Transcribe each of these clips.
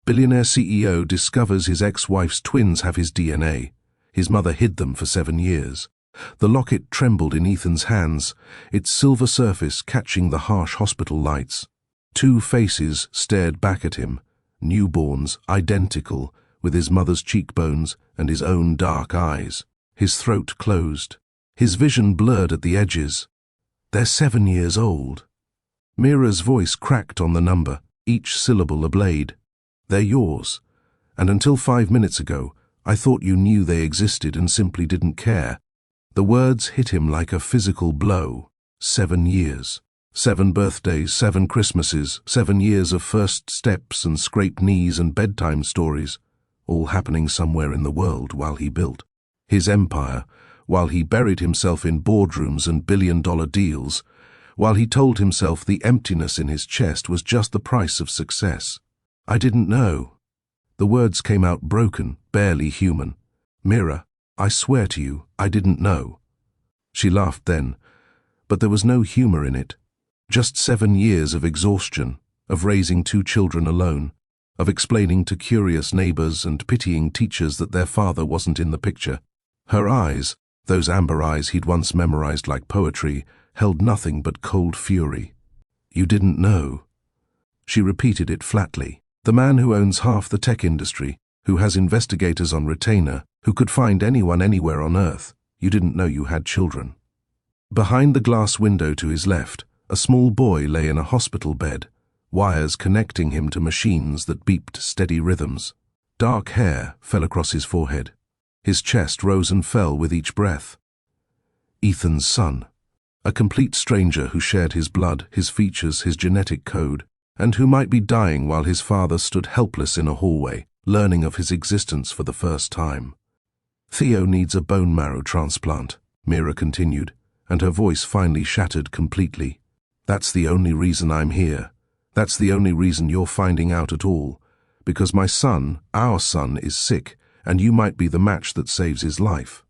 Billionaire CEO discovers his ex-wife's twins have his DNA. His mother hid them for 7 years. The locket trembled in Ethan's hands, its silver surface catching the harsh hospital lights. 2 faces stared back at him, newborns, identical, with his mother's cheekbones and his own dark eyes. His throat closed. His vision blurred at the edges. "They're 7 years old." Mira's voice cracked on the number, each syllable a blade. "They're yours. And until 5 minutes ago, I thought you knew they existed and simply didn't care." The words hit him like a physical blow. 7 years. 7 birthdays, 7 Christmases, 7 years of first steps and scraped knees and bedtime stories, all happening somewhere in the world while he built his empire, while he buried himself in boardrooms and billion-dollar deals, while he told himself the emptiness in his chest was just the price of success. "I didn't know." The words came out broken, barely human. "Mira, I swear to you, I didn't know." She laughed then, but there was no humor in it. Just 7 years of exhaustion, of raising 2 children alone, of explaining to curious neighbors and pitying teachers that their father wasn't in the picture. Her eyes, those amber eyes he'd once memorized like poetry, held nothing but cold fury. "You didn't know." She repeated it flatly. The man who owns half the tech industry, who has investigators on retainer, who could find anyone anywhere on Earth, "You didn't know you had children." Behind the glass window to his left, a small boy lay in a hospital bed, wires connecting him to machines that beeped steady rhythms. Dark hair fell across his forehead. His chest rose and fell with each breath. Ethan's son. A complete stranger who shared his blood, his features, his genetic code, and who might be dying while his father stood helpless in a hallway, learning of his existence for the first time. "Theo needs a bone marrow transplant," Mira continued, and her voice finally shattered completely. "That's the only reason I'm here. That's the only reason you're finding out at all. Because my son, our son, is sick, and you might be the match that saves his life."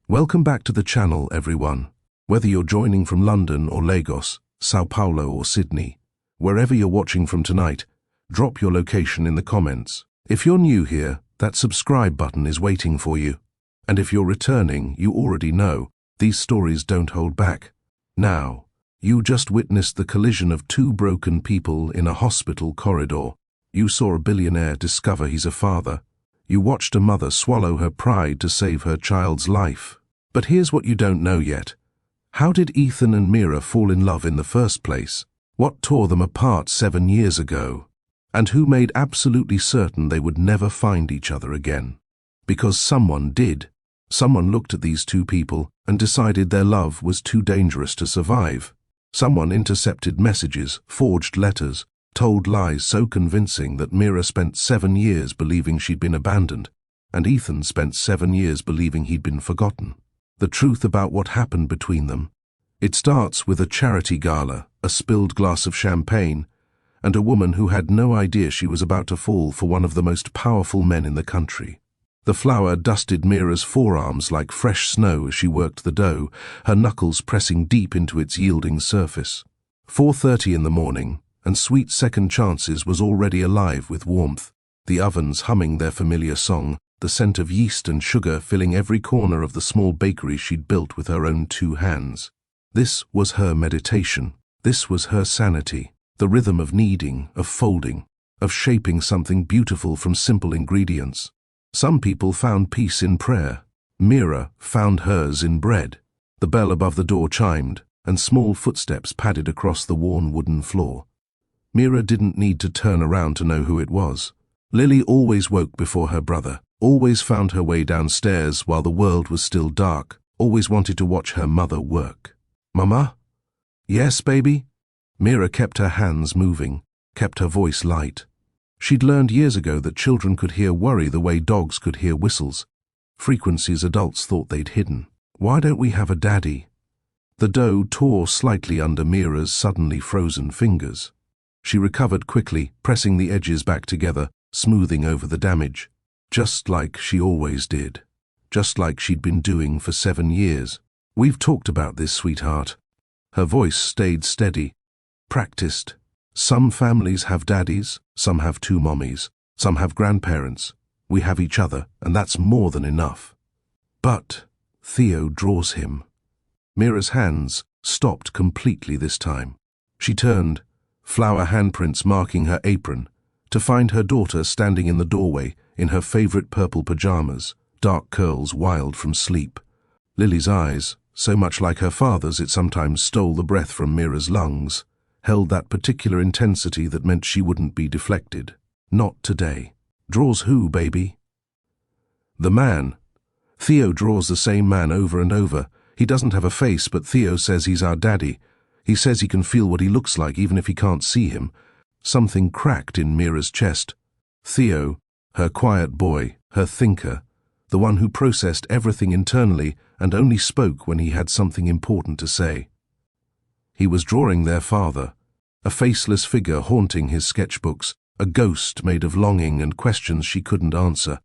Welcome back to the channel, everyone. Whether you're joining from London or Lagos, Sao Paulo or Sydney, wherever you're watching from tonight, drop your location in the comments. If you're new here, that subscribe button is waiting for you. And if you're returning, you already know, these stories don't hold back. Now, you just witnessed the collision of 2 broken people in a hospital corridor. You saw a billionaire discover he's a father. You watched a mother swallow her pride to save her child's life. But here's what you don't know yet. How did Ethan and Mira fall in love in the first place? What tore them apart 7 years ago? And who made absolutely certain they would never find each other again? Because someone did. Someone looked at these 2 people and decided their love was too dangerous to survive. Someone intercepted messages, forged letters, told lies so convincing that Mira spent 7 years believing she'd been abandoned, and Ethan spent 7 years believing he'd been forgotten. The truth about what happened between them. It starts with a charity gala, a spilled glass of champagne, and a woman who had no idea she was about to fall for one of the most powerful men in the country. The flour dusted Mira's forearms like fresh snow as she worked the dough, her knuckles pressing deep into its yielding surface. 4:30 in the morning, and Sweet Second Chances was already alive with warmth, the ovens humming their familiar song, the scent of yeast and sugar filling every corner of the small bakery she'd built with her own 2 hands. This was her meditation. This was her sanity, the rhythm of kneading, of folding, of shaping something beautiful from simple ingredients. Some people found peace in prayer. Mira found hers in bread. The bell above the door chimed, and small footsteps padded across the worn wooden floor. Mira didn't need to turn around to know who it was. Lily always woke before her brother, always found her way downstairs while the world was still dark, always wanted to watch her mother work. "Mama?" "Yes, baby?" Mira kept her hands moving, kept her voice light. She'd learned years ago that children could hear worry the way dogs could hear whistles, frequencies adults thought they'd hidden. "Why don't we have a daddy?" The dough tore slightly under Mira's suddenly frozen fingers. She recovered quickly, pressing the edges back together, smoothing over the damage. Just like she always did. Just like she'd been doing for 7 years. "We've talked about this, sweetheart." Her voice stayed steady. "Practiced. Some families have daddies, some have 2 mommies. Some have grandparents. We have each other, and that's more than enough. But Theo draws him. Mira's hands stopped completely this time. She turned, flower handprints marking her apron, to find her daughter standing in the doorway in her favorite purple pajamas, dark curls wild from sleep. Lily's eyes, so much like her father's it sometimes stole the breath from Mira's lungs, held that particular intensity that meant she wouldn't be deflected. Not today. Draws who, baby? The man. Theo draws the same man over and over. He doesn't have a face, but Theo says he's our daddy. He says he can feel what he looks like even if he can't see him. Something cracked in Mira's chest. Theo, her quiet boy, her thinker, the one who processed everything internally and only spoke when he had something important to say. He was drawing their father, a faceless figure haunting his sketchbooks, a ghost made of longing and questions she couldn't answer.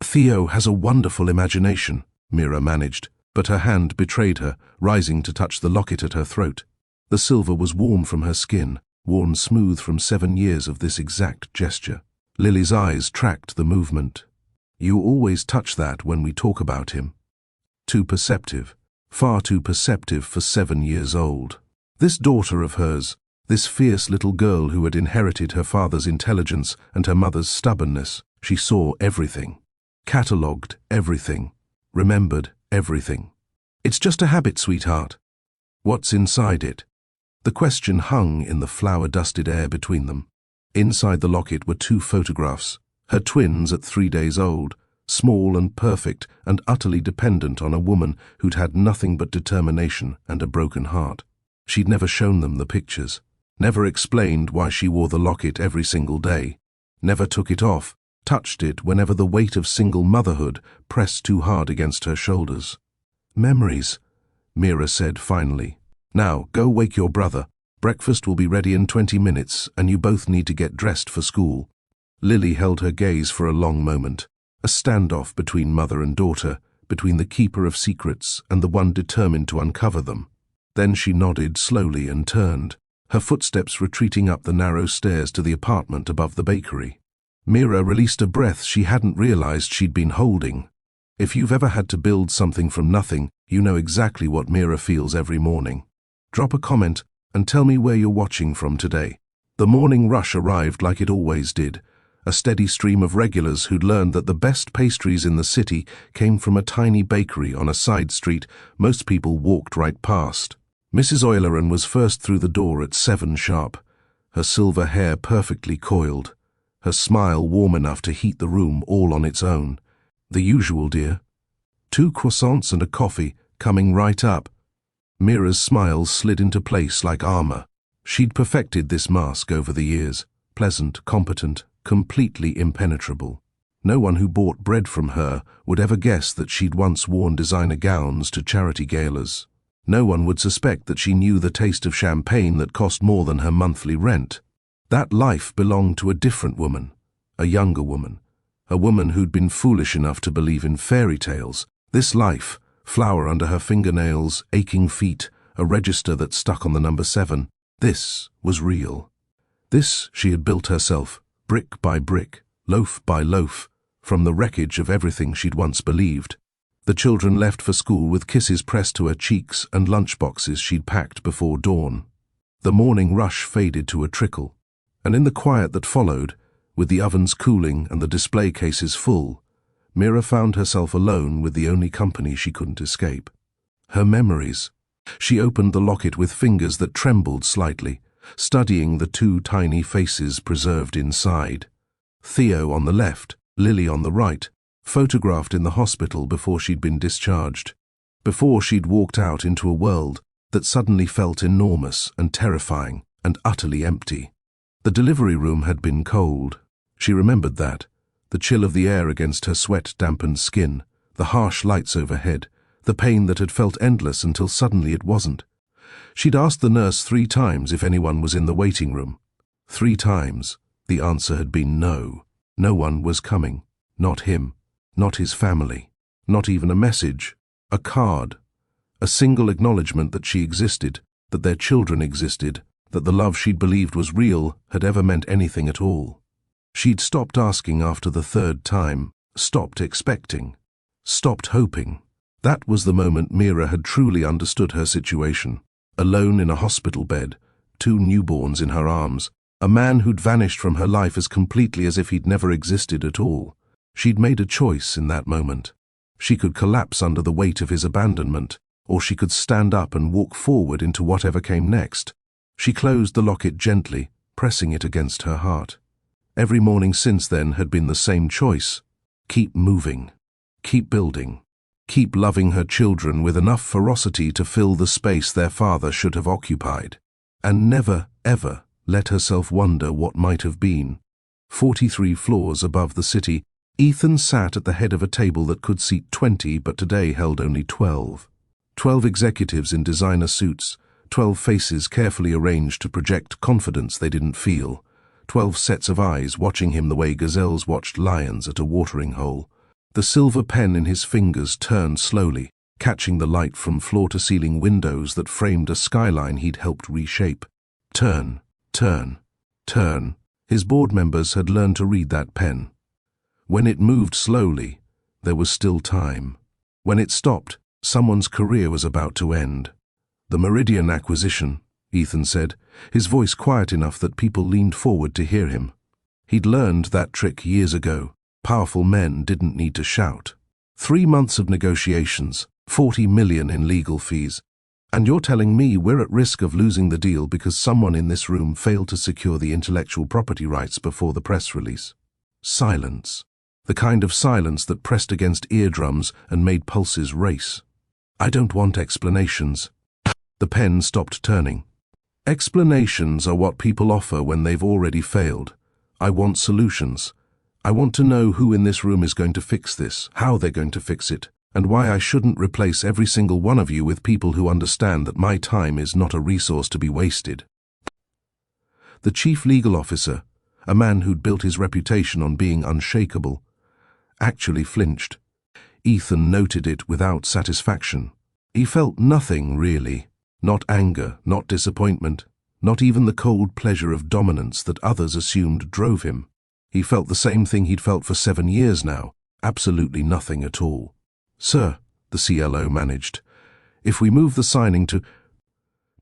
Theo has a wonderful imagination, Mira managed, but her hand betrayed her, rising to touch the locket at her throat. The silver was warm from her skin, worn smooth from 7 years of this exact gesture. Lily's eyes tracked the movement. You always touch that when we talk about him. Too perceptive, far too perceptive for 7 years old. This daughter of hers, this fierce little girl who had inherited her father's intelligence and her mother's stubbornness, she saw everything, catalogued everything, remembered everything. It's just a habit, sweetheart. What's inside it? The question hung in the flower-dusted air between them. Inside the locket were 2 photographs, her twins at 3 days old, small and perfect and utterly dependent on a woman who'd had nothing but determination and a broken heart. She'd never shown them the pictures, never explained why she wore the locket every single day, never took it off, touched it whenever the weight of single motherhood pressed too hard against her shoulders. Memories, Mira said finally. Now, go wake your brother. Breakfast will be ready in 20 minutes, and you both need to get dressed for school. Lily held her gaze for a long moment, a standoff between mother and daughter, between the keeper of secrets and the one determined to uncover them. Then she nodded slowly and turned, her footsteps retreating up the narrow stairs to the apartment above the bakery. Mira released a breath she hadn't realized she'd been holding. If you've ever had to build something from nothing, you know exactly what Mira feels every morning. Drop a comment and tell me where you're watching from today. The morning rush arrived like it always did, a steady stream of regulars who'd learned that the best pastries in the city came from a tiny bakery on a side street most people walked right past. Mrs. Euleran was first through the door at 7 sharp, her silver hair perfectly coiled, her smile warm enough to heat the room all on its own. The usual, dear. 2 croissants and a coffee, coming right up. Mira's smile slid into place like armor. She'd perfected this mask over the years, pleasant, competent, completely impenetrable. No one who bought bread from her would ever guess that she'd once worn designer gowns to charity galas. No one would suspect that she knew the taste of champagne that cost more than her monthly rent. That life belonged to a different woman, a younger woman, a woman who'd been foolish enough to believe in fairy tales. This life, flour under her fingernails, aching feet, a register that stuck on the number 7, this was real. This she had built herself, brick by brick, loaf by loaf, from the wreckage of everything she'd once believed. The children left for school with kisses pressed to her cheeks and lunchboxes she'd packed before dawn. The morning rush faded to a trickle, and in the quiet that followed, with the ovens cooling and the display cases full, Mira found herself alone with the only company she couldn't escape. Her memories. She opened the locket with fingers that trembled slightly, studying the 2 tiny faces preserved inside. Theo on the left, Lily on the right, photographed in the hospital before she'd been discharged, before she'd walked out into a world that suddenly felt enormous and terrifying and utterly empty. The delivery room had been cold. She remembered that, the chill of the air against her sweat-dampened skin, the harsh lights overhead, the pain that had felt endless until suddenly it wasn't. She'd asked the nurse 3 times if anyone was in the waiting room. 3 times, the answer had been no. No one was coming. Not him. Not his family. Not even a message. A card. A single acknowledgement that she existed, that their children existed, that the love she'd believed was real had ever meant anything at all. She'd stopped asking after the third time, stopped expecting, stopped hoping. That was the moment Mira had truly understood her situation. Alone in a hospital bed, 2 newborns in her arms, a man who'd vanished from her life as completely as if he'd never existed at all. She'd made a choice in that moment. She could collapse under the weight of his abandonment, or she could stand up and walk forward into whatever came next. She closed the locket gently, pressing it against her heart. Every morning since then had been the same choice. Keep moving. Keep building. Keep loving her children with enough ferocity to fill the space their father should have occupied. And never, ever let herself wonder what might have been. 43 floors above the city, Ethan sat at the head of a table that could seat 20 but today held only 12. 12 executives in designer suits, 12 faces carefully arranged to project confidence they didn't feel, 12 sets of eyes watching him the way gazelles watched lions at a watering hole. The silver pen in his fingers turned slowly, catching the light from floor-to-ceiling windows that framed a skyline he'd helped reshape. Turn, turn, turn. His board members had learned to read that pen. When it moved slowly, there was still time. When it stopped, someone's career was about to end. The Meridian acquisition, Ethan said, his voice quiet enough that people leaned forward to hear him. He'd learned that trick years ago. Powerful men didn't need to shout. 3 months of negotiations, 40 million in legal fees. And you're telling me we're at risk of losing the deal because someone in this room failed to secure the intellectual property rights before the press release. Silence. The kind of silence that pressed against eardrums and made pulses race. I don't want explanations. The pen stopped turning. Explanations are what people offer when they've already failed. I want solutions. I want to know who in this room is going to fix this, how they're going to fix it, and why I shouldn't replace every single one of you with people who understand that my time is not a resource to be wasted. The chief legal officer, a man who'd built his reputation on being unshakable, actually flinched. Ethan noted it without satisfaction. He felt nothing, really. Not anger, not disappointment, not even the cold pleasure of dominance that others assumed drove him. He felt the same thing he'd felt for 7 years now, absolutely nothing at all. Sir, the CLO managed, if we move the signing to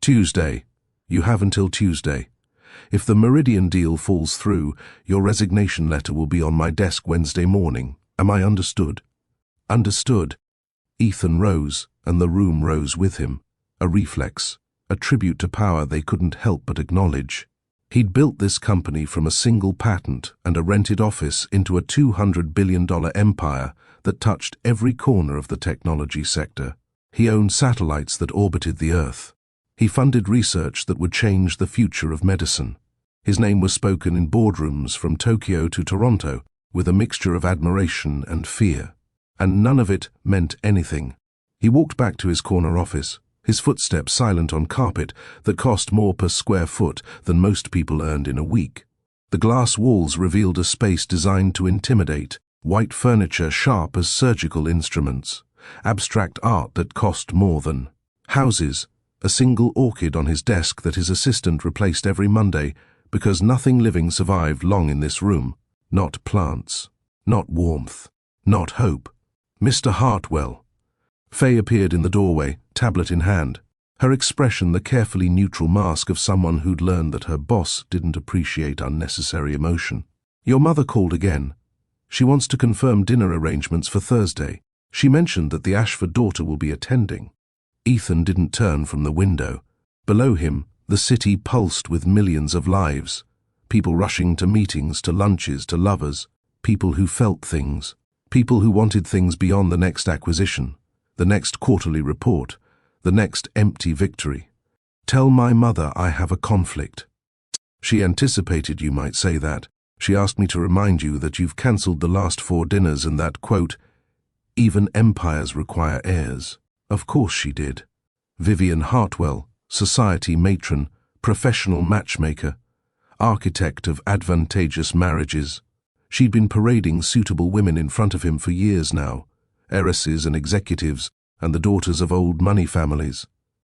Tuesday, you have until Tuesday. If the Meridian deal falls through, your resignation letter will be on my desk Wednesday morning. Am I understood? Understood. Ethan rose, and the room rose with him. A reflex, a tribute to power they couldn't help but acknowledge. He'd built this company from a single patent and a rented office into a $200 billion empire that touched every corner of the technology sector. He owned satellites that orbited the Earth. He funded research that would change the future of medicine. His name was spoken in boardrooms from Tokyo to Toronto with a mixture of admiration and fear. And none of it meant anything. He walked back to his corner office, his footsteps silent on carpet that cost more per square foot than most people earned in a week. The glass walls revealed a space designed to intimidate, white furniture sharp as surgical instruments, abstract art that cost more than houses, a single orchid on his desk that his assistant replaced every Monday because nothing living survived long in this room. Not plants, not warmth, not hope. Mr. Hartwell. Faye appeared in the doorway, tablet in hand, her expression the carefully neutral mask of someone who'd learned that her boss didn't appreciate unnecessary emotion. Your mother called again. She wants to confirm dinner arrangements for Thursday. She mentioned that the Ashford daughter will be attending. Ethan didn't turn from the window. Below him, the city pulsed with millions of lives. People rushing to meetings, to lunches, to lovers. People who felt things. People who wanted things beyond the next acquisition, the next quarterly report, the next empty victory. Tell my mother I have a conflict. She anticipated you might say that. She asked me to remind you that you've cancelled the last 4 dinners and that, quote, even empires require heirs. Of course she did. Vivian Hartwell, society matron, professional matchmaker, architect of advantageous marriages. She'd been parading suitable women in front of him for years now, heiresses and executives and the daughters of old money families.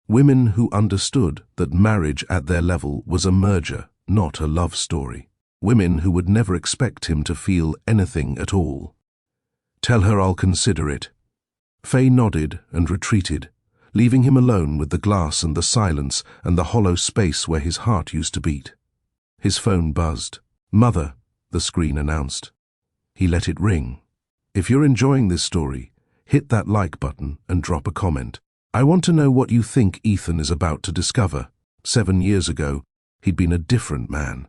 Women who understood that marriage at their level was a merger, not a love story. women who would never expect him to feel anything at all. "Tell her I'll consider it." Faye nodded and retreated, leaving him alone with the glass and the silence and the hollow space where his heart used to beat. His phone buzzed. "Mother," the screen announced. He let it ring. If you're enjoying this story, hit that like button and drop a comment. I want to know what you think Ethan is about to discover. 7 years ago, he'd been a different man.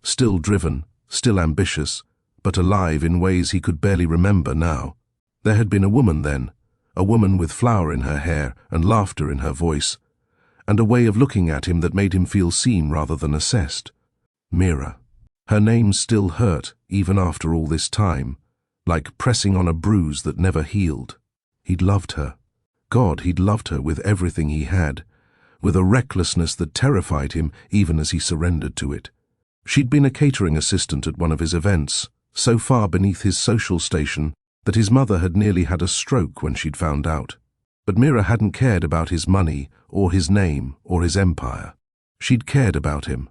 Still driven, still ambitious, but alive in ways he could barely remember now. There had been a woman then, a woman with flower in her hair and laughter in her voice, and a way of looking at him that made him feel seen rather than assessed. Mira. Her name still hurt, even after all this time, like pressing on a bruise that never healed. He'd loved her. God, he'd loved her with everything he had, with a recklessness that terrified him even as he surrendered to it. She'd been a catering assistant at one of his events, so far beneath his social station that his mother had nearly had a stroke when she'd found out. But Mira hadn't cared about his money, or his name, or his empire. She'd cared about him,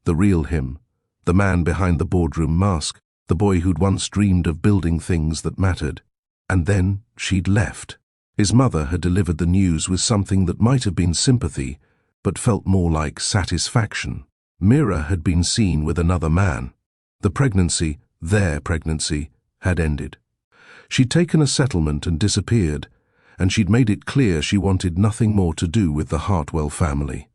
the real him, the man behind the boardroom mask, the boy who'd once dreamed of building things that mattered. And then she'd left. His mother had delivered the news with something that might have been sympathy, but felt more like satisfaction. Mira had been seen with another man. The pregnancy, their pregnancy, had ended. She'd taken a settlement and disappeared, and she'd made it clear she wanted nothing more to do with the Hartwell family.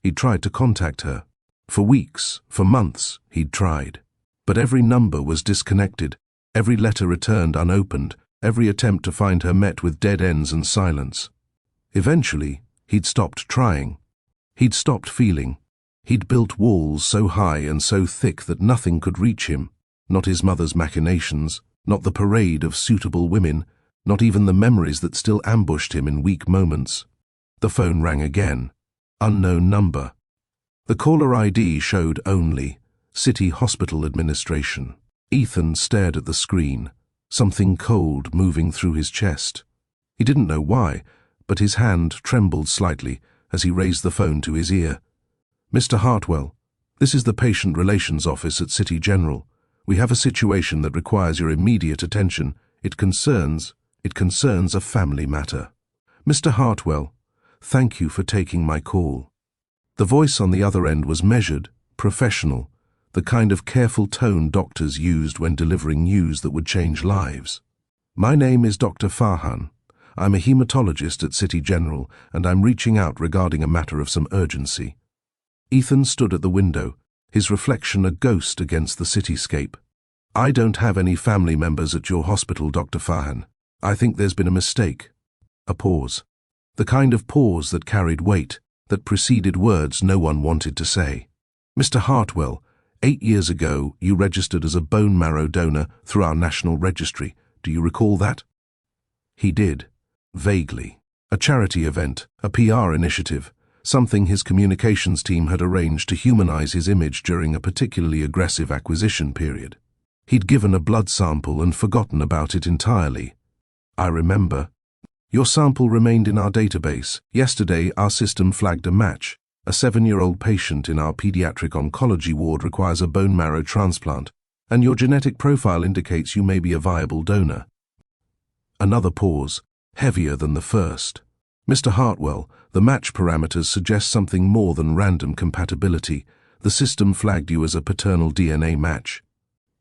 He'd tried to contact her. For weeks, for months, he'd tried. But every number was disconnected, every letter returned unopened, every attempt to find her met with dead ends and silence. Eventually, he'd stopped trying. He'd stopped feeling. He'd built walls so high and so thick that nothing could reach him, not his mother's machinations, not the parade of suitable women, not even the memories that still ambushed him in weak moments. The phone rang again. Unknown number. The caller ID showed only City Hospital Administration. Ethan stared at the screen, something cold moving through his chest. He didn't know why, but his hand trembled slightly as he raised the phone to his ear. "Mr. Hartwell, this is the Patient Relations Office at City General. We have a situation that requires your immediate attention. It concerns a family matter." "Mr. Hartwell, thank you for taking my call." The voice on the other end was measured, professional, the kind of careful tone doctors used when delivering news that would change lives. "My name is Dr. Farhan. I'm a hematologist at City General, and I'm reaching out regarding a matter of some urgency." Ethan stood at the window, his reflection a ghost against the cityscape. "I don't have any family members at your hospital, Dr. Farhan. I think there's been a mistake." A pause. The kind of pause that carried weight, that preceded words no one wanted to say. "Mr. Hartwell, 8 years ago you registered as a bone marrow donor through our national registry. Do you recall that?" He did, vaguely. A charity event, a PR initiative, something his communications team had arranged to humanize his image during a particularly aggressive acquisition period. He'd given a blood sample and forgotten about it entirely. "I remember. Your sample remained in our database. Yesterday, our system flagged a match. A 7-year-old patient in our pediatric oncology ward requires a bone marrow transplant, and your genetic profile indicates you may be a viable donor." Another pause, heavier than the first. "Mr. Hartwell, the match parameters suggest something more than random compatibility. The system flagged you as a paternal DNA match."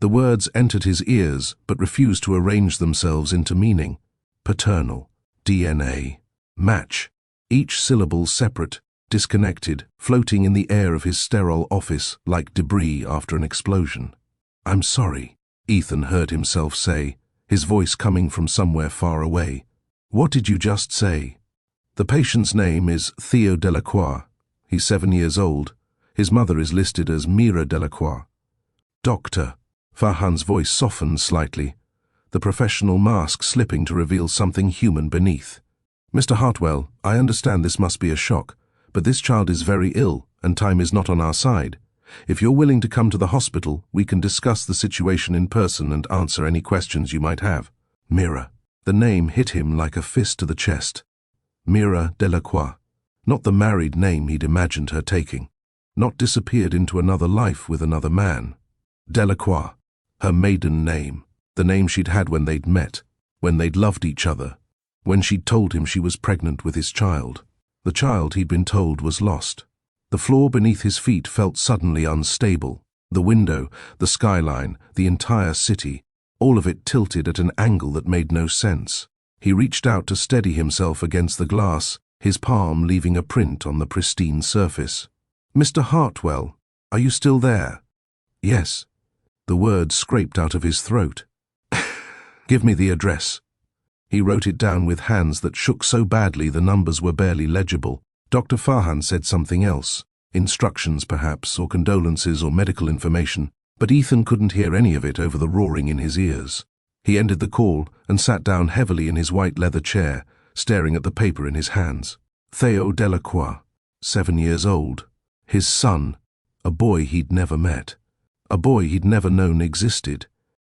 The words entered his ears but refused to arrange themselves into meaning. Paternal, DNA, match, each syllable separate, disconnected, floating in the air of his sterile office like debris after an explosion. "I'm sorry," Ethan heard himself say, his voice coming from somewhere far away. "What did you just say?" "The patient's name is Theo Delacroix. He's 7 years old. His mother is listed as Mira Delacroix." "Doctor." Farhan's voice softened slightly, the professional mask slipping to reveal something human beneath. "Mr. Hartwell, I understand this must be a shock, but this child is very ill and time is not on our side. If you're willing to come to the hospital, we can discuss the situation in person and answer any questions you might have." Mira. The name hit him like a fist to the chest. Mira Delacroix. Not the married name he'd imagined her taking. Not disappeared into another life with another man. Delacroix, her maiden name, the name she'd had when they'd met, when they'd loved each other, when she'd told him she was pregnant with his child. The child he'd been told was lost. The floor beneath his feet felt suddenly unstable. The window, the skyline, the entire city, all of it tilted at an angle that made no sense. He reached out to steady himself against the glass, his palm leaving a print on the pristine surface. "Mr. Hartwell, are you still there?" "Yes." The words scraped out of his throat. "Give me the address." He wrote it down with hands that shook so badly the numbers were barely legible. Dr. Farhan said something else, instructions perhaps, or condolences or medical information, but Ethan couldn't hear any of it over the roaring in his ears. He ended the call and sat down heavily in his white leather chair, staring at the paper in his hands. Theo Delacroix, 7 years old. His son, a boy he'd never met. A boy he'd never known existed.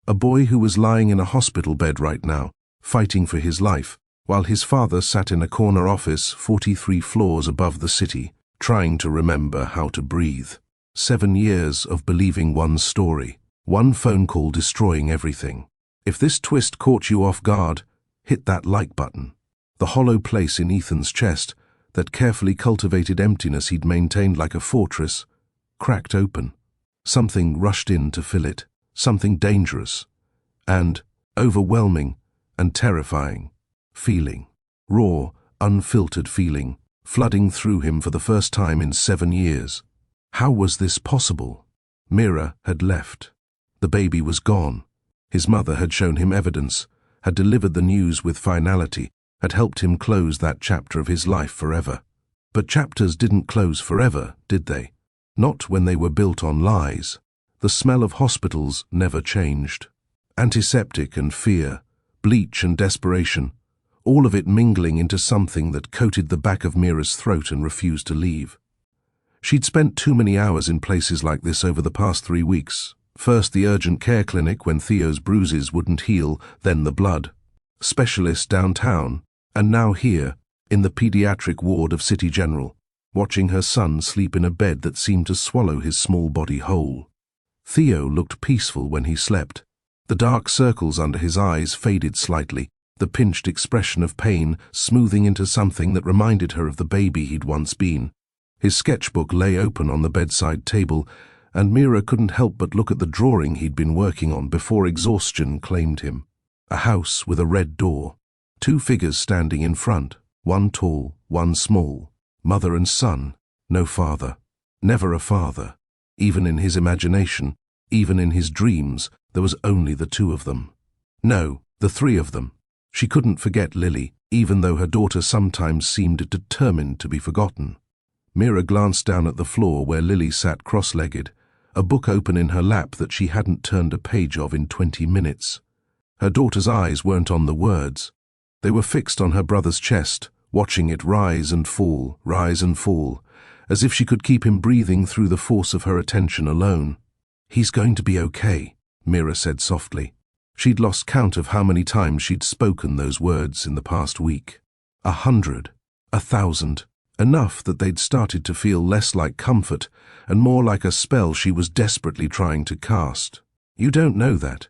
A boy who was lying in a hospital bed right now, fighting for his life, while his father sat in a corner office 43 floors above the city, trying to remember how to breathe. 7 years of believing one story, one phone call destroying everything. If this twist caught you off guard, hit that like button. The hollow place in Ethan's chest, that carefully cultivated emptiness he'd maintained like a fortress, cracked open. Something rushed in to fill it, something dangerous, and overwhelming and terrifying. Feeling, raw, unfiltered feeling, flooding through him for the first time in 7 years. How was this possible? Mira had left. The baby was gone. His mother had shown him evidence, had delivered the news with finality, had helped him close that chapter of his life forever. But chapters didn't close forever, did they? Not when they were built on lies. The smell of hospitals never changed. Antiseptic and fear, bleach and desperation, all of it mingling into something that coated the back of Mira's throat and refused to leave. She'd spent too many hours in places like this over the past 3 weeks. First the urgent care clinic when Theo's bruises wouldn't heal, then the blood. Specialist downtown, and now here, in the pediatric ward of City General, watching her son sleep in a bed that seemed to swallow his small body whole. Theo looked peaceful when he slept. The dark circles under his eyes faded slightly, the pinched expression of pain smoothing into something that reminded her of the baby he'd once been. His sketchbook lay open on the bedside table, and Mira couldn't help but look at the drawing he'd been working on before exhaustion claimed him. A house with a red door. 2 figures standing in front, one tall, one small. Mother and son, no father. Never a father. Even in his imagination, even in his dreams, there was only the 2 of them. No, the 3 of them. She couldn't forget Lily, even though her daughter sometimes seemed determined to be forgotten. Mira glanced down at the floor where Lily sat cross-legged, a book open in her lap that she hadn't turned a page of in 20 minutes. Her daughter's eyes weren't on the words. They were fixed on her brother's chest, watching it rise and fall, as if she could keep him breathing through the force of her attention alone. "He's going to be okay," Mira said softly. She'd lost count of how many times she'd spoken those words in the past week. 100, 1,000, enough that they'd started to feel less like comfort and more like a spell she was desperately trying to cast. "You don't know that."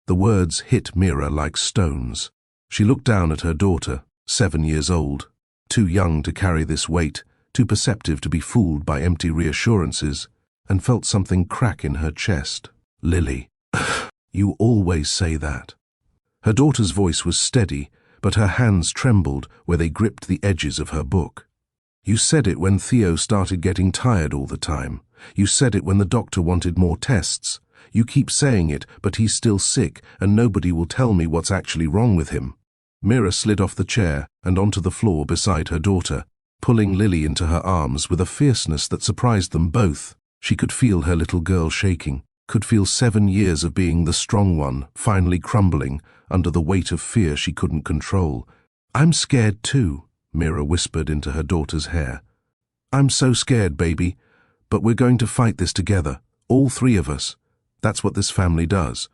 The words hit Mira like stones. She looked down at her daughter, 7 years old, too young to carry this weight, too perceptive to be fooled by empty reassurances, and felt something crack in her chest. "Lily, you always say that." Her daughter's voice was steady, but her hands trembled where they gripped the edges of her book. "You said it when Theo started getting tired all the time. You said it when the doctor wanted more tests. You keep saying it, but he's still sick, and nobody will tell me what's actually wrong with him." Mira slid off the chair and onto the floor beside her daughter, pulling Lily into her arms with a fierceness that surprised them both. She could feel her little girl shaking, could feel 7 years of being the strong one finally crumbling under the weight of fear she couldn't control. "I'm scared too," Mira whispered into her daughter's hair. "I'm so scared, baby, but we're going to fight this together, all 3 of us. That's what this family does."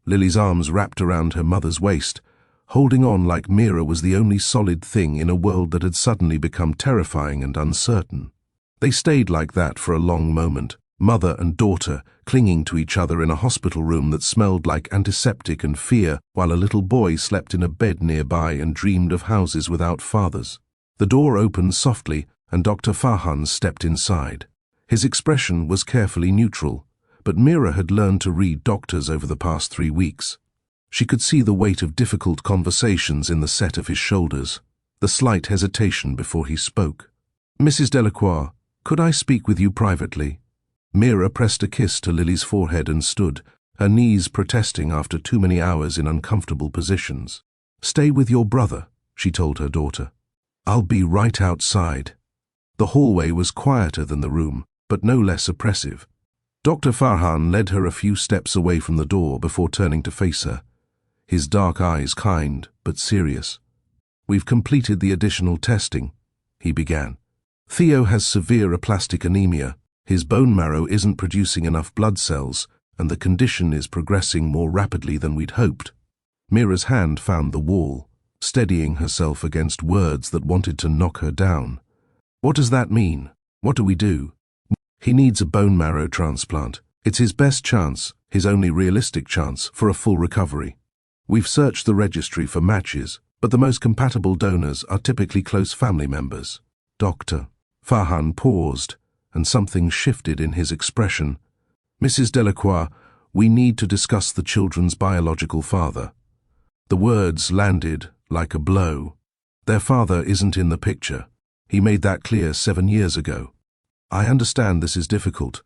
Lily's arms wrapped around her mother's waist, holding on like Mira was the only solid thing in a world that had suddenly become terrifying and uncertain. They stayed like that for a long moment, Mother and daughter clinging to each other in a hospital room that smelled like antiseptic and fear, while a little boy slept in a bed nearby and dreamed of houses without fathers. The door opened softly and Dr. Farhan stepped inside. His expression was carefully neutral, but Mira had learned to read doctors over the past 3 weeks. She could see the weight of difficult conversations in the set of his shoulders, the slight hesitation before he spoke. "Mrs. Delacroix, could I speak with you privately?" Mira pressed a kiss to Lily's forehead and stood, her knees protesting after too many hours in uncomfortable positions. "Stay with your brother," she told her daughter. "I'll be right outside." The hallway was quieter than the room, but no less oppressive. Dr. Farhan led her a few steps away from the door before turning to face her, his dark eyes kind but serious. "We've completed the additional testing," he began. "Theo has severe aplastic anemia. His bone marrow isn't producing enough blood cells, and the condition is progressing more rapidly than we'd hoped." Mira's hand found the wall, steadying herself against words that wanted to knock her down. "What does that mean? What do we do?" "He needs a bone marrow transplant. It's his best chance, his only realistic chance, for a full recovery. We've searched the registry for matches, but the most compatible donors are typically close family members." Dr. Farhan paused, and something shifted in his expression. "Mrs. Delacroix, we need to discuss the children's biological father." The words landed like a blow. Their father isn't in the picture. He made that clear 7 years ago. "I understand this is difficult."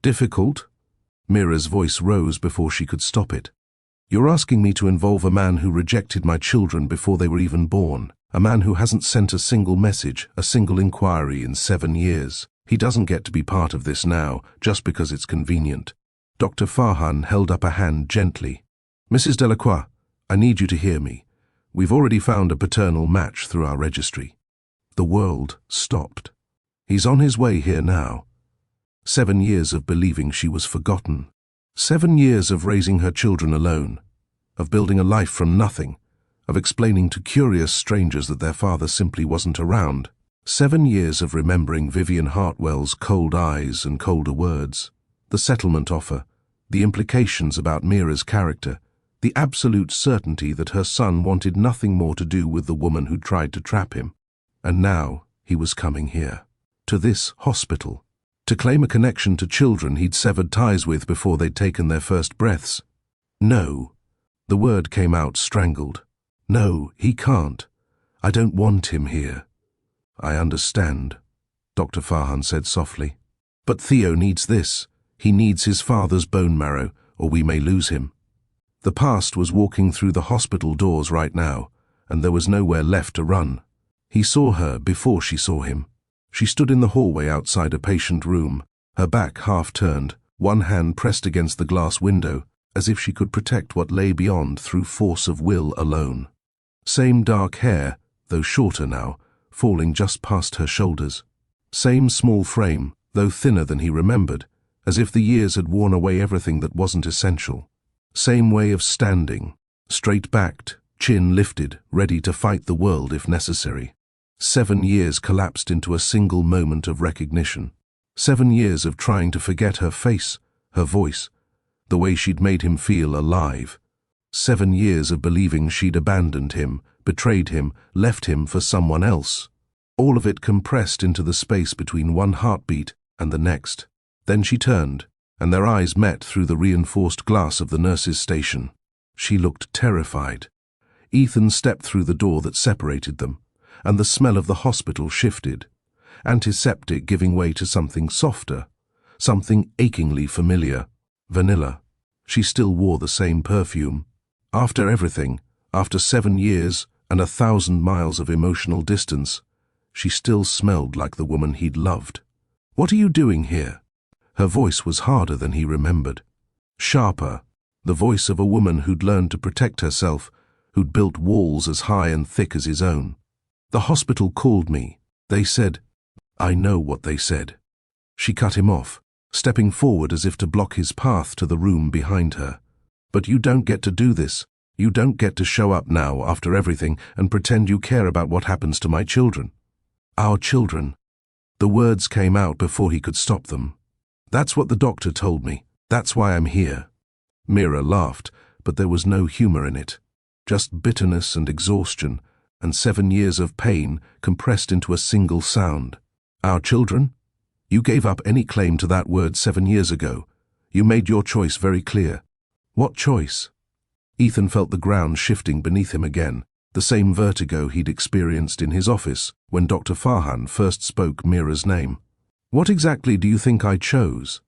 "Difficult?" Mira's voice rose before she could stop it. "You're asking me to involve a man who rejected my children before they were even born, a man who hasn't sent a single message, a single inquiry in 7 years. He doesn't get to be part of this now, just because it's convenient." Dr. Farhan held up a hand gently. "Mrs. Delacroix, I need you to hear me. We've already found a paternal match through our registry." The world stopped. "He's on his way here now." 7 years of believing she was forgotten. 7 years of raising her children alone, of building a life from nothing, of explaining to curious strangers that their father simply wasn't around. 7 years of remembering Vivian Hartwell's cold eyes and colder words, the settlement offer, the implications about Mira's character, the absolute certainty that her son wanted nothing more to do with the woman who tried to trap him. And now he was coming here, to this hospital, to claim a connection to children he'd severed ties with before they'd taken their first breaths. "No." The word came out strangled. "No, he can't. I don't want him here." "I understand," Dr. Farhan said softly. "But Theo needs this. He needs his father's bone marrow, or we may lose him." The past was walking through the hospital doors right now, and there was nowhere left to run. He saw her before she saw him. She stood in the hallway outside a patient room, her back half turned, one hand pressed against the glass window, as if she could protect what lay beyond through force of will alone. Same dark hair, though shorter now, falling just past her shoulders. Same small frame, though thinner than he remembered, as if the years had worn away everything that wasn't essential. Same way of standing, straight-backed, chin lifted, ready to fight the world if necessary. 7 years collapsed into a single moment of recognition. 7 years of trying to forget her face, her voice, the way she'd made him feel alive. 7 years of believing she'd abandoned him, betrayed him, left him for someone else. All of it compressed into the space between one heartbeat and the next. Then she turned, and their eyes met through the reinforced glass of the nurse's station. She looked terrified. Ethan stepped through the door that separated them, and the smell of the hospital shifted, antiseptic giving way to something softer, something achingly familiar. Vanilla. She still wore the same perfume. After everything, after 7 years and 1,000 miles of emotional distance, she still smelled like the woman he'd loved. "What are you doing here?" Her voice was harder than he remembered. Sharper, the voice of a woman who'd learned to protect herself, who'd built walls as high and thick as his own. "The hospital called me. They said—" "I know what they said." She cut him off, stepping forward as if to block his path to the room behind her. "But you don't get to do this. You don't get to show up now after everything and pretend you care about what happens to my children." "Our children." The words came out before he could stop them. That's what the doctor told me. That's why I'm here. Mira laughed, but there was no humor in it. Just bitterness and exhaustion, and 7 years of pain compressed into a single sound. Our children? You gave up any claim to that word 7 years ago. You made your choice very clear. What choice? Ethan felt the ground shifting beneath him again, the same vertigo he'd experienced in his office when Dr. Farhan first spoke Mira's name. What exactly do you think I chose?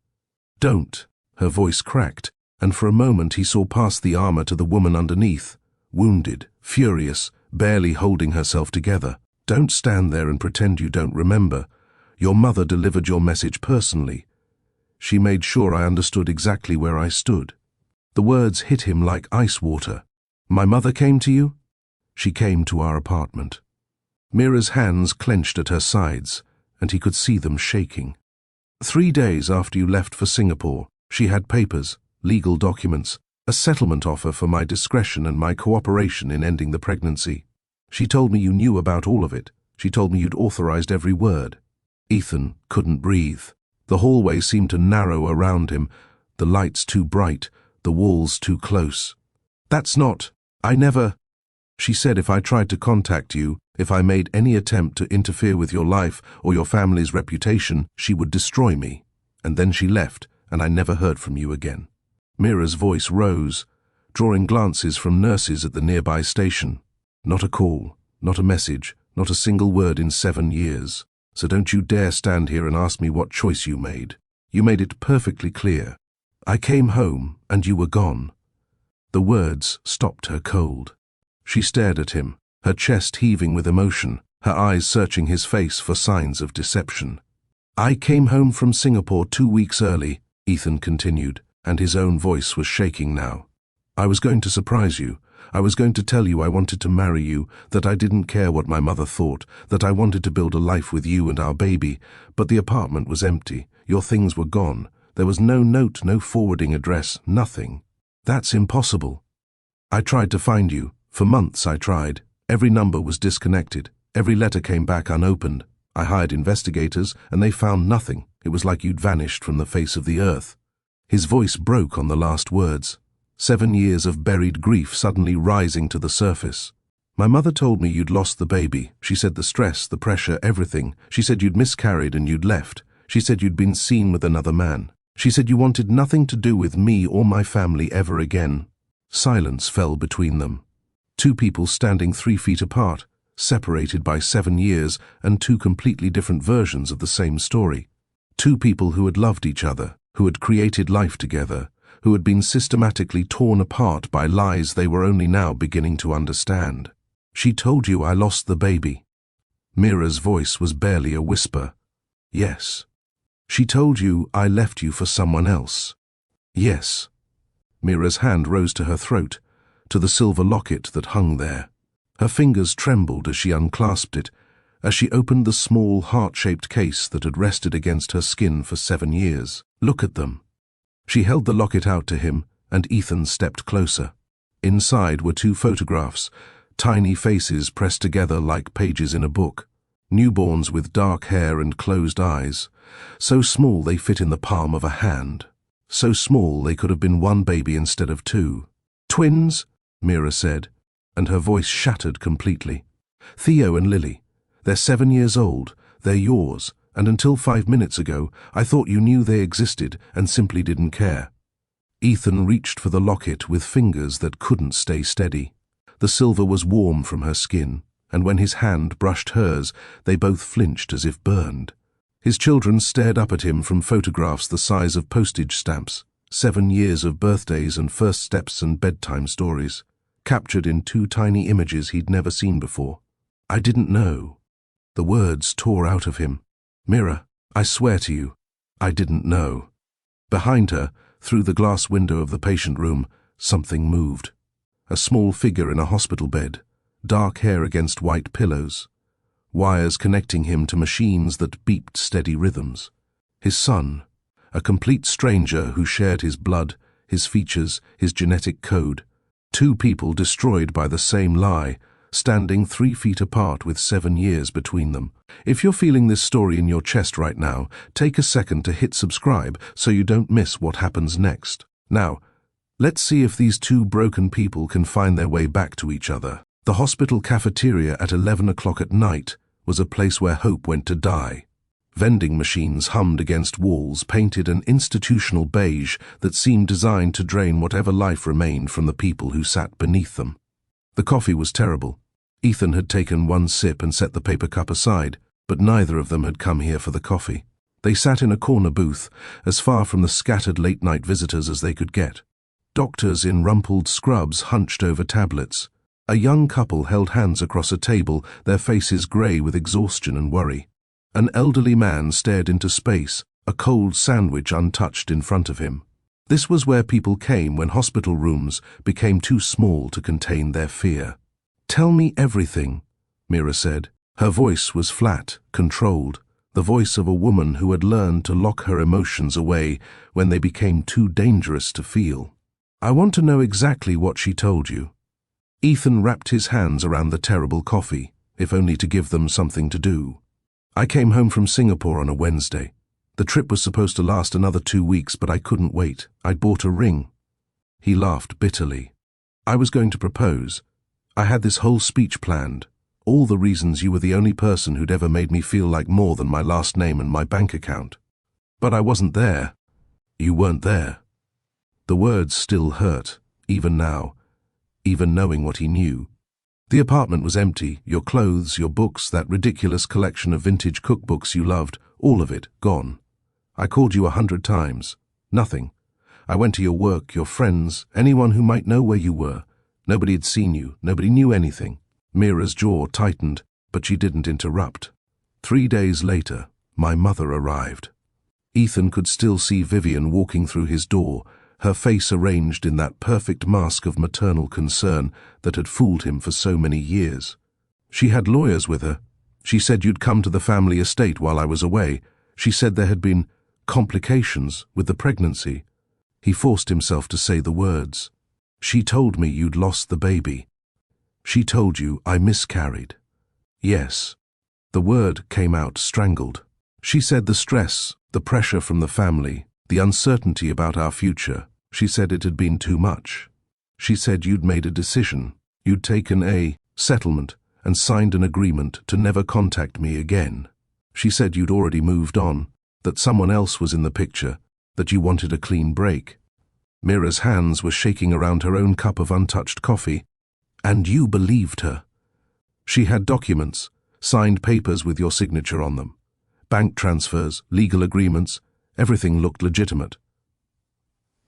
Don't. Her voice cracked, and for a moment he saw past the armor to the woman underneath, wounded, furious, barely holding herself together. Don't stand there and pretend you don't remember. Your mother delivered your message personally. She made sure I understood exactly where I stood. The words hit him like ice water. My mother came to you? She came to our apartment. Mira's hands clenched at her sides, and he could see them shaking. 3 days after you left for Singapore, she had papers, legal documents, a settlement offer for my discretion and my cooperation in ending the pregnancy. She told me you knew about all of it. She told me you'd authorized every word. Ethan couldn't breathe. The hallway seemed to narrow around him, the lights too bright, the walls too close. That's not... I never... She said if I tried to contact you, if I made any attempt to interfere with your life or your family's reputation, she would destroy me. And then she left, and I never heard from you again. Mira's voice rose, drawing glances from nurses at the nearby station. Not a call, not a message, not a single word in 7 years. So don't you dare stand here and ask me what choice you made. You made it perfectly clear. I came home, and you were gone. The words stopped her cold. She stared at him, her chest heaving with emotion, her eyes searching his face for signs of deception. I came home from Singapore 2 weeks early, Ethan continued, and his own voice was shaking now. I was going to surprise you. I was going to tell you I wanted to marry you, that I didn't care what my mother thought, that I wanted to build a life with you and our baby, but the apartment was empty. Your things were gone. There was no note, no forwarding address, nothing. That's impossible. I tried to find you. For months I tried. Every number was disconnected. Every letter came back unopened. I hired investigators, and they found nothing. It was like you'd vanished from the face of the earth. His voice broke on the last words. 7 years of buried grief suddenly rising to the surface. My mother told me you'd lost the baby. She said the stress, the pressure, everything. She said you'd miscarried and you'd left. She said you'd been seen with another man. She said you wanted nothing to do with me or my family ever again. Silence fell between them. 2 people standing 3 feet apart, separated by 7 years and 2 completely different versions of the same story. 2 people who had loved each other, who had created life together, who had been systematically torn apart by lies they were only now beginning to understand. She told you I lost the baby. Mira's voice was barely a whisper. Yes. She told you I left you for someone else. Yes. Mira's hand rose to her throat, to the silver locket that hung there. Her fingers trembled as she unclasped it, as she opened the small, heart-shaped case that had rested against her skin for 7 years. Look at them. She held the locket out to him, and Ethan stepped closer. Inside were 2 photographs, tiny faces pressed together like pages in a book. Newborns with dark hair and closed eyes, so small they fit in the palm of a hand. So small they could have been 1 baby instead of 2. Twins, Mira said, and her voice shattered completely. Theo and Lily. They're 7 years old. They're yours. And until 5 minutes ago, I thought you knew they existed and simply didn't care. Ethan reached for the locket with fingers that couldn't stay steady. The silver was warm from her skin, and when his hand brushed hers, they both flinched as if burned. His children stared up at him from photographs the size of postage stamps, 7 years of birthdays and first steps and bedtime stories, captured in 2 tiny images he'd never seen before. I didn't know. The words tore out of him. Mira, I swear to you, I didn't know. Behind her, through the glass window of the patient room, something moved. A small figure in a hospital bed, dark hair against white pillows, wires connecting him to machines that beeped steady rhythms. His son, a complete stranger who shared his blood, his features, his genetic code. 2 people destroyed by the same lie, standing 3 feet apart with 7 years between them. If you're feeling this story in your chest right now, take a second to hit subscribe so you don't miss what happens next. Now, let's see if these two broken people can find their way back to each other. The hospital cafeteria at 11 o'clock at night was a place where hope went to die. Vending machines hummed against walls painted an institutional beige that seemed designed to drain whatever life remained from the people who sat beneath them. The coffee was terrible. Ethan had taken one sip and set the paper cup aside, but neither of them had come here for the coffee. They sat in a corner booth, as far from the scattered late-night visitors as they could get. Doctors in rumpled scrubs hunched over tablets. A young couple held hands across a table, their faces grey with exhaustion and worry. An elderly man stared into space, a cold sandwich untouched in front of him. This was where people came when hospital rooms became too small to contain their fear. "Tell me everything," Mira said. Her voice was flat, controlled, the voice of a woman who had learned to lock her emotions away when they became too dangerous to feel. "I want to know exactly what she told you." Ethan wrapped his hands around the terrible coffee, if only to give them something to do. "I came home from Singapore on a Wednesday. The trip was supposed to last another 2 weeks, but I couldn't wait. I'd bought a ring." He laughed bitterly. "I was going to propose. I had this whole speech planned. All the reasons you were the only person who'd ever made me feel like more than my last name and my bank account. But I wasn't there. You weren't there." The words still hurt, even now, even knowing what he knew. The apartment was empty, your clothes, your books, that ridiculous collection of vintage cookbooks you loved, all of it gone. I called you 100 times. Nothing. I went to your work, your friends, anyone who might know where you were. Nobody had seen you, nobody knew anything. Mira's jaw tightened, but she didn't interrupt. 3 days later, my mother arrived. Ethan could still see Vivian walking through his door, her face arranged in that perfect mask of maternal concern that had fooled him for so many years. She had lawyers with her. She said you'd come to the family estate while I was away. She said there had been complications with the pregnancy. He forced himself to say the words. "She told me you'd lost the baby. She told you I miscarried." "Yes." The word came out strangled. "She said the stress, the pressure from the family, the uncertainty about our future. She said it had been too much. She said you'd made a decision. You'd taken a settlement and signed an agreement to never contact me again. She said you'd already moved on, that someone else was in the picture, that you wanted a clean break." Mira's hands were shaking around her own cup of untouched coffee. "And you believed her." "She had documents, signed papers with your signature on them. Bank transfers, legal agreements, everything looked legitimate."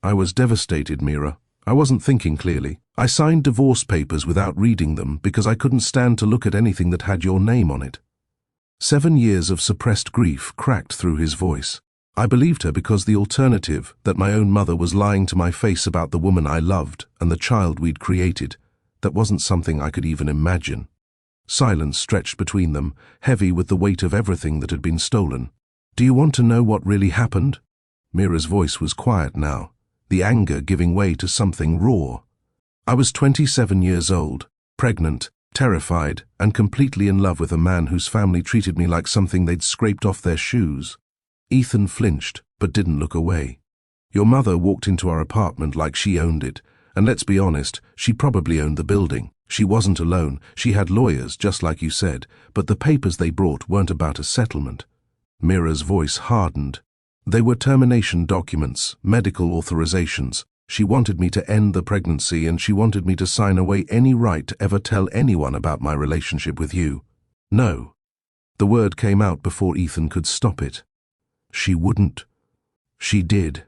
"I was devastated, Mira. I wasn't thinking clearly. I signed divorce papers without reading them because I couldn't stand to look at anything that had your name on it." 7 years of suppressed grief cracked through his voice. "I believed her because the alternative, that my own mother was lying to my face about the woman I loved and the child we'd created, that wasn't something I could even imagine." Silence stretched between them, heavy with the weight of everything that had been stolen. "Do you want to know what really happened?" Mira's voice was quiet now, the anger giving way to something raw. "I was 27 years old, pregnant, terrified, and completely in love with a man whose family treated me like something they'd scraped off their shoes." Ethan flinched, but didn't look away. "Your mother walked into our apartment like she owned it, and let's be honest, she probably owned the building. She wasn't alone, she had lawyers, just like you said, but the papers they brought weren't about a settlement." Mira's voice hardened. "They were termination documents, medical authorizations. She wanted me to end the pregnancy and she wanted me to sign away any right to ever tell anyone about my relationship with you." "No." The word came out before Ethan could stop it. "She wouldn't." "She did."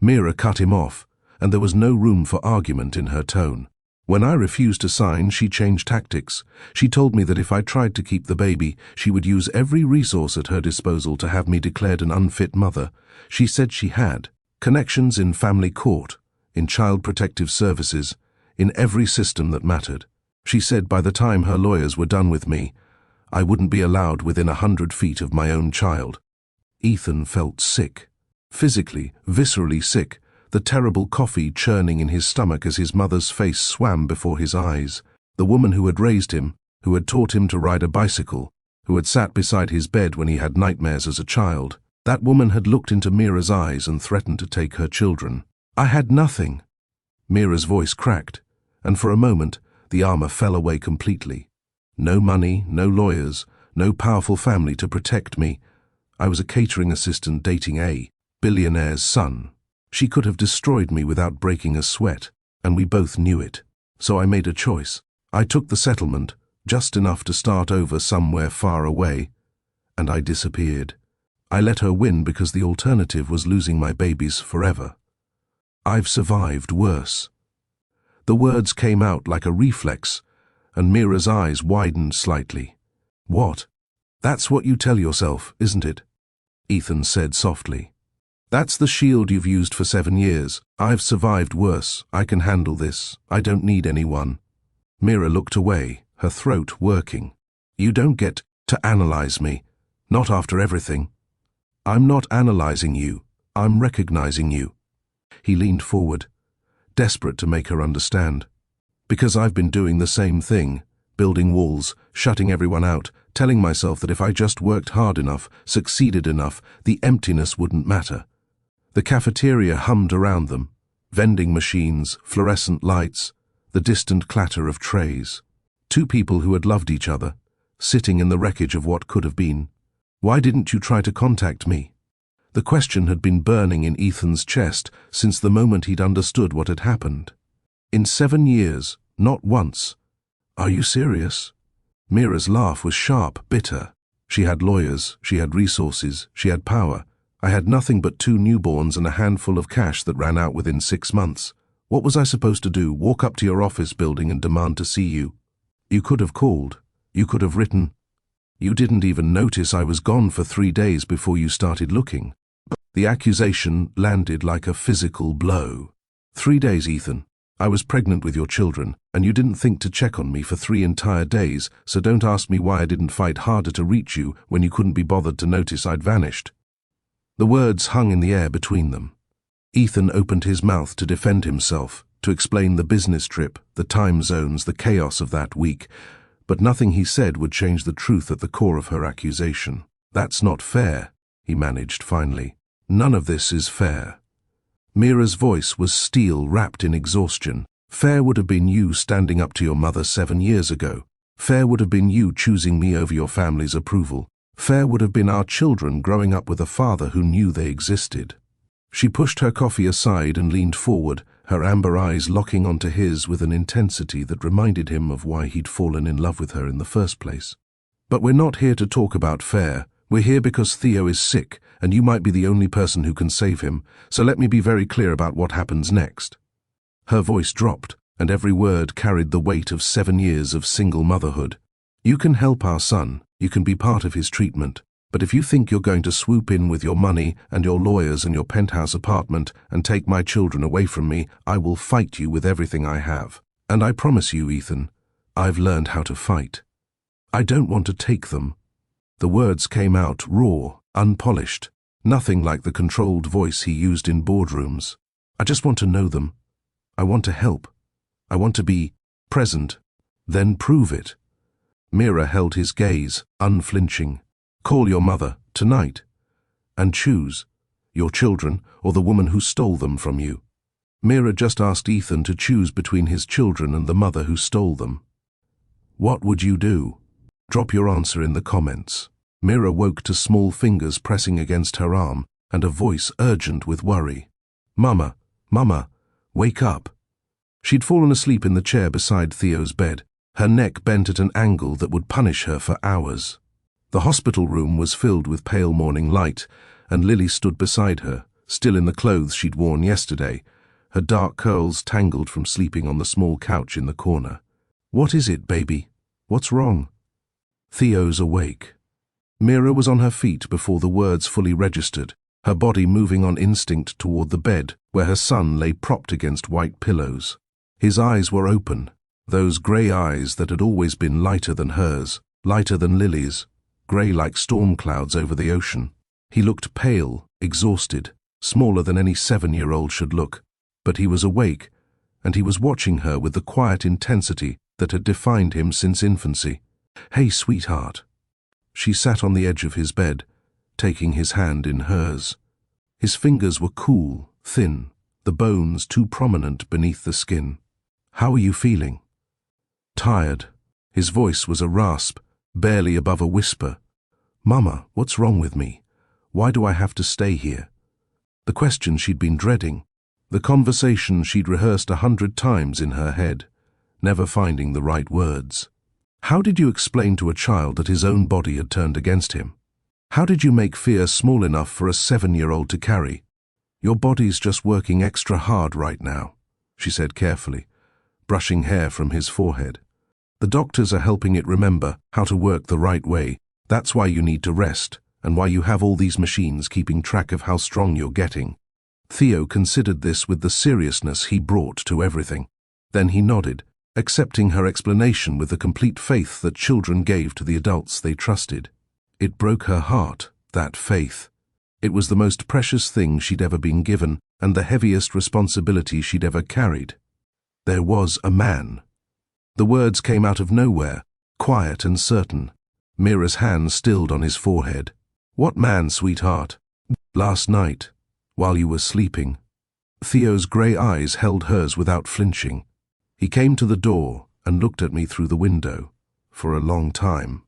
Mira cut him off, and there was no room for argument in her tone. "When I refused to sign, she changed tactics. She told me that if I tried to keep the baby, she would use every resource at her disposal to have me declared an unfit mother. She said she had connections in family court, in child protective services, in every system that mattered. She said by the time her lawyers were done with me, I wouldn't be allowed within 100 feet of my own child." Ethan felt sick. Physically, viscerally sick, the terrible coffee churning in his stomach as his mother's face swam before his eyes. The woman who had raised him, who had taught him to ride a bicycle, who had sat beside his bed when he had nightmares as a child. That woman had looked into Mira's eyes and threatened to take her children. "I had nothing." Mira's voice cracked, and for a moment the armor fell away completely. No money, no lawyers, no powerful family to protect me. I was a catering assistant dating a billionaire's son. She could have destroyed me without breaking a sweat, and we both knew it. So I made a choice. I took the settlement, just enough to start over somewhere far away, and I disappeared. I let her win because the alternative was losing my babies forever. I've survived worse. The words came out like a reflex, and Mira's eyes widened slightly. "What? That's what you tell yourself, isn't it?" Ethan said softly. "That's the shield you've used for 7 years. I've survived worse. I can handle this. I don't need anyone." Mira looked away, her throat working. "You don't get to analyze me. Not after everything." "I'm not analyzing you. I'm recognizing you." He leaned forward, desperate to make her understand. "Because I've been doing the same thing, building walls, shutting everyone out, telling myself that if I just worked hard enough, succeeded enough, the emptiness wouldn't matter." The cafeteria hummed around them, vending machines, fluorescent lights, the distant clatter of trays. Two people who had loved each other, sitting in the wreckage of what could have been. "Why didn't you try to contact me?" The question had been burning in Ethan's chest since the moment he'd understood what had happened. "In 7 years, not once." "Are you serious?" Mira's laugh was sharp, bitter. She had lawyers, she had resources, she had power. I had nothing but 2 newborns and a handful of cash that ran out within 6 months. What was I supposed to do, walk up to your office building and demand to see you? You could have called. You could have written. You didn't even notice I was gone for 3 days before you started looking. The accusation landed like a physical blow. 3 days, Ethan. I was pregnant with your children, and you didn't think to check on me for 3 entire days, so don't ask me why I didn't fight harder to reach you when you couldn't be bothered to notice I'd vanished. The words hung in the air between them. Ethan opened his mouth to defend himself, to explain the business trip, the time zones, the chaos of that week, but nothing he said would change the truth at the core of her accusation. "That's not fair," he managed finally. "None of this is fair." Mira's voice was steel wrapped in exhaustion. "Fair would have been you standing up to your mother 7 years ago. Fair would have been you choosing me over your family's approval. Fair would have been our children growing up with a father who knew they existed." She pushed her coffee aside and leaned forward, her amber eyes locking onto his with an intensity that reminded him of why he'd fallen in love with her in the first place. "But we're not here to talk about fair. We're here because Theo is sick, and you might be the only person who can save him, so let me be very clear about what happens next." Her voice dropped, and every word carried the weight of 7 years of single motherhood. "You can help our son, you can be part of his treatment, but if you think you're going to swoop in with your money and your lawyers and your penthouse apartment and take my children away from me, I will fight you with everything I have. And I promise you, Ethan, I've learned how to fight. I don't want to take them." The words came out raw, unpolished, nothing like the controlled voice he used in boardrooms. "I just want to know them. I want to help. I want to be present. Then prove it." Mira held his gaze, unflinching. "Call your mother, tonight, and choose, your children or the woman who stole them from you." Mira just asked Ethan to choose between his children and the mother who stole them. "What would you do?" Drop your answer in the comments. Mira woke to small fingers pressing against her arm and a voice urgent with worry. "Mama, Mama, wake up." She'd fallen asleep in the chair beside Theo's bed, her neck bent at an angle that would punish her for hours. The hospital room was filled with pale morning light, and Lily stood beside her, still in the clothes she'd worn yesterday, her dark curls tangled from sleeping on the small couch in the corner. "What is it, baby? What's wrong?" "Theo's awake." Mira was on her feet before the words fully registered, her body moving on instinct toward the bed, where her son lay propped against white pillows. His eyes were open, those grey eyes that had always been lighter than hers, lighter than Lily's, grey like storm clouds over the ocean. He looked pale, exhausted, smaller than any 7-year-old should look, but he was awake, and he was watching her with the quiet intensity that had defined him since infancy. "Hey, sweetheart." She sat on the edge of his bed, taking his hand in hers. His fingers were cool, thin, the bones too prominent beneath the skin. "How are you feeling?" "Tired." His voice was a rasp, barely above a whisper. "Mama, what's wrong with me? Why do I have to stay here?" The question she'd been dreading, the conversation she'd rehearsed 100 times in her head, never finding the right words. How did you explain to a child that his own body had turned against him? How did you make fear small enough for a 7-year-old to carry? "Your body's just working extra hard right now," she said carefully, brushing hair from his forehead. "The doctors are helping it remember how to work the right way. That's why you need to rest, and why you have all these machines keeping track of how strong you're getting." Theo considered this with the seriousness he brought to everything. Then he nodded, accepting her explanation with the complete faith that children gave to the adults they trusted. It broke her heart, that faith. It was the most precious thing she'd ever been given, and the heaviest responsibility she'd ever carried. There was a man. The words came out of nowhere, quiet and certain. Mira's hand stilled on his forehead. "What man, sweetheart?" "Last night, while you were sleeping." Theo's grey eyes held hers without flinching. "He came to the door and looked at me through the window, for a long time."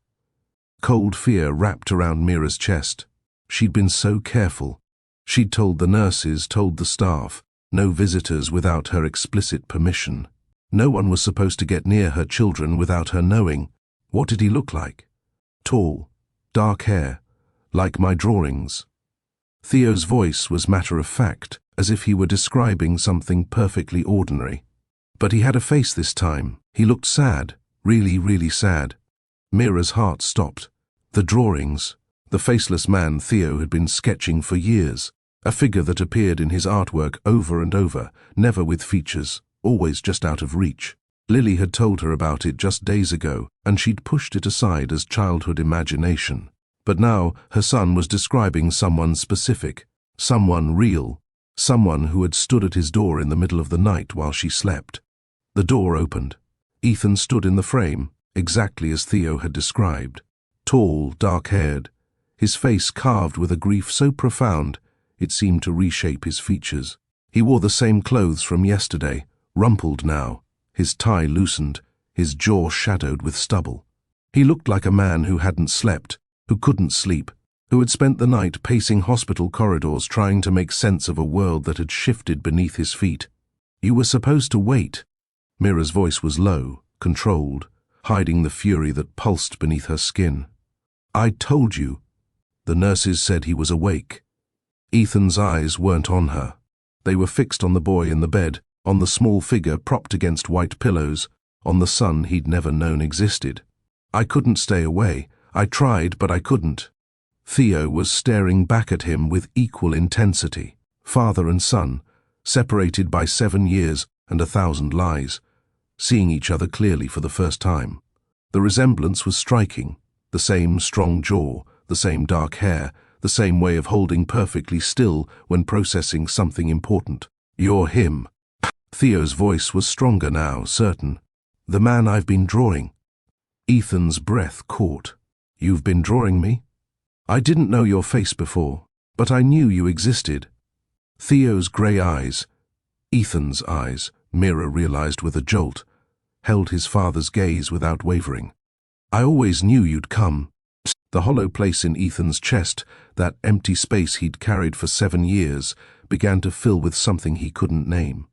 Cold fear wrapped around Mira's chest. She'd been so careful. She'd told the nurses, told the staff, no visitors without her explicit permission. No one was supposed to get near her children without her knowing. What did he look like? Tall, dark hair, like my drawings. Theo's voice was matter-of-fact, as if he were describing something perfectly ordinary. But he had a face this time. He looked sad, really, really sad. Mira's heart stopped. The drawings, the faceless man Theo had been sketching for years, a figure that appeared in his artwork over and over, never with features, always just out of reach. Lily had told her about it just days ago, and she'd pushed it aside as childhood imagination. But now her son was describing someone specific, someone real, someone who had stood at his door in the middle of the night while she slept. The door opened. Ethan stood in the frame, exactly as Theo had described. Tall, dark-haired, his face carved with a grief so profound it seemed to reshape his features. He wore the same clothes from yesterday, rumpled now, his tie loosened, his jaw shadowed with stubble. He looked like a man who hadn't slept, who couldn't sleep, who had spent the night pacing hospital corridors trying to make sense of a world that had shifted beneath his feet. "You were supposed to wait." Mira's voice was low, controlled, hiding the fury that pulsed beneath her skin. "I told you." The nurses said he was awake. Ethan's eyes weren't on her. They were fixed on the boy in the bed, on the small figure propped against white pillows, on the son he'd never known existed. "I couldn't stay away. I tried, but I couldn't." Theo was staring back at him with equal intensity. Father and son, separated by 7 years and 1,000 lies, seeing each other clearly for the first time. The resemblance was striking. The same strong jaw, the same dark hair, the same way of holding perfectly still when processing something important. "You're him." Theo's voice was stronger now, certain. "The man I've been drawing." Ethan's breath caught. "You've been drawing me?" "I didn't know your face before, but I knew you existed." Theo's grey eyes, Ethan's eyes, Mira realized with a jolt, held his father's gaze without wavering. "I always knew you'd come." The hollow place in Ethan's chest, that empty space he'd carried for 7 years, began to fill with something he couldn't name.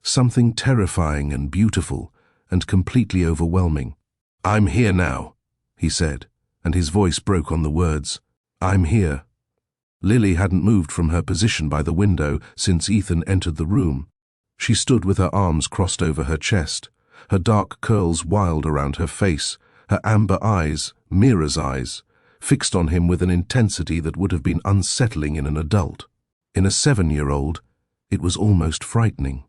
Something terrifying and beautiful, and completely overwhelming. "I'm here now," he said, and his voice broke on the words. "I'm here." Lily hadn't moved from her position by the window since Ethan entered the room. She stood with her arms crossed over her chest, her dark curls wild around her face, her amber eyes, Mira's eyes, fixed on him with an intensity that would have been unsettling in an adult. In a 7-year-old, it was almost frightening.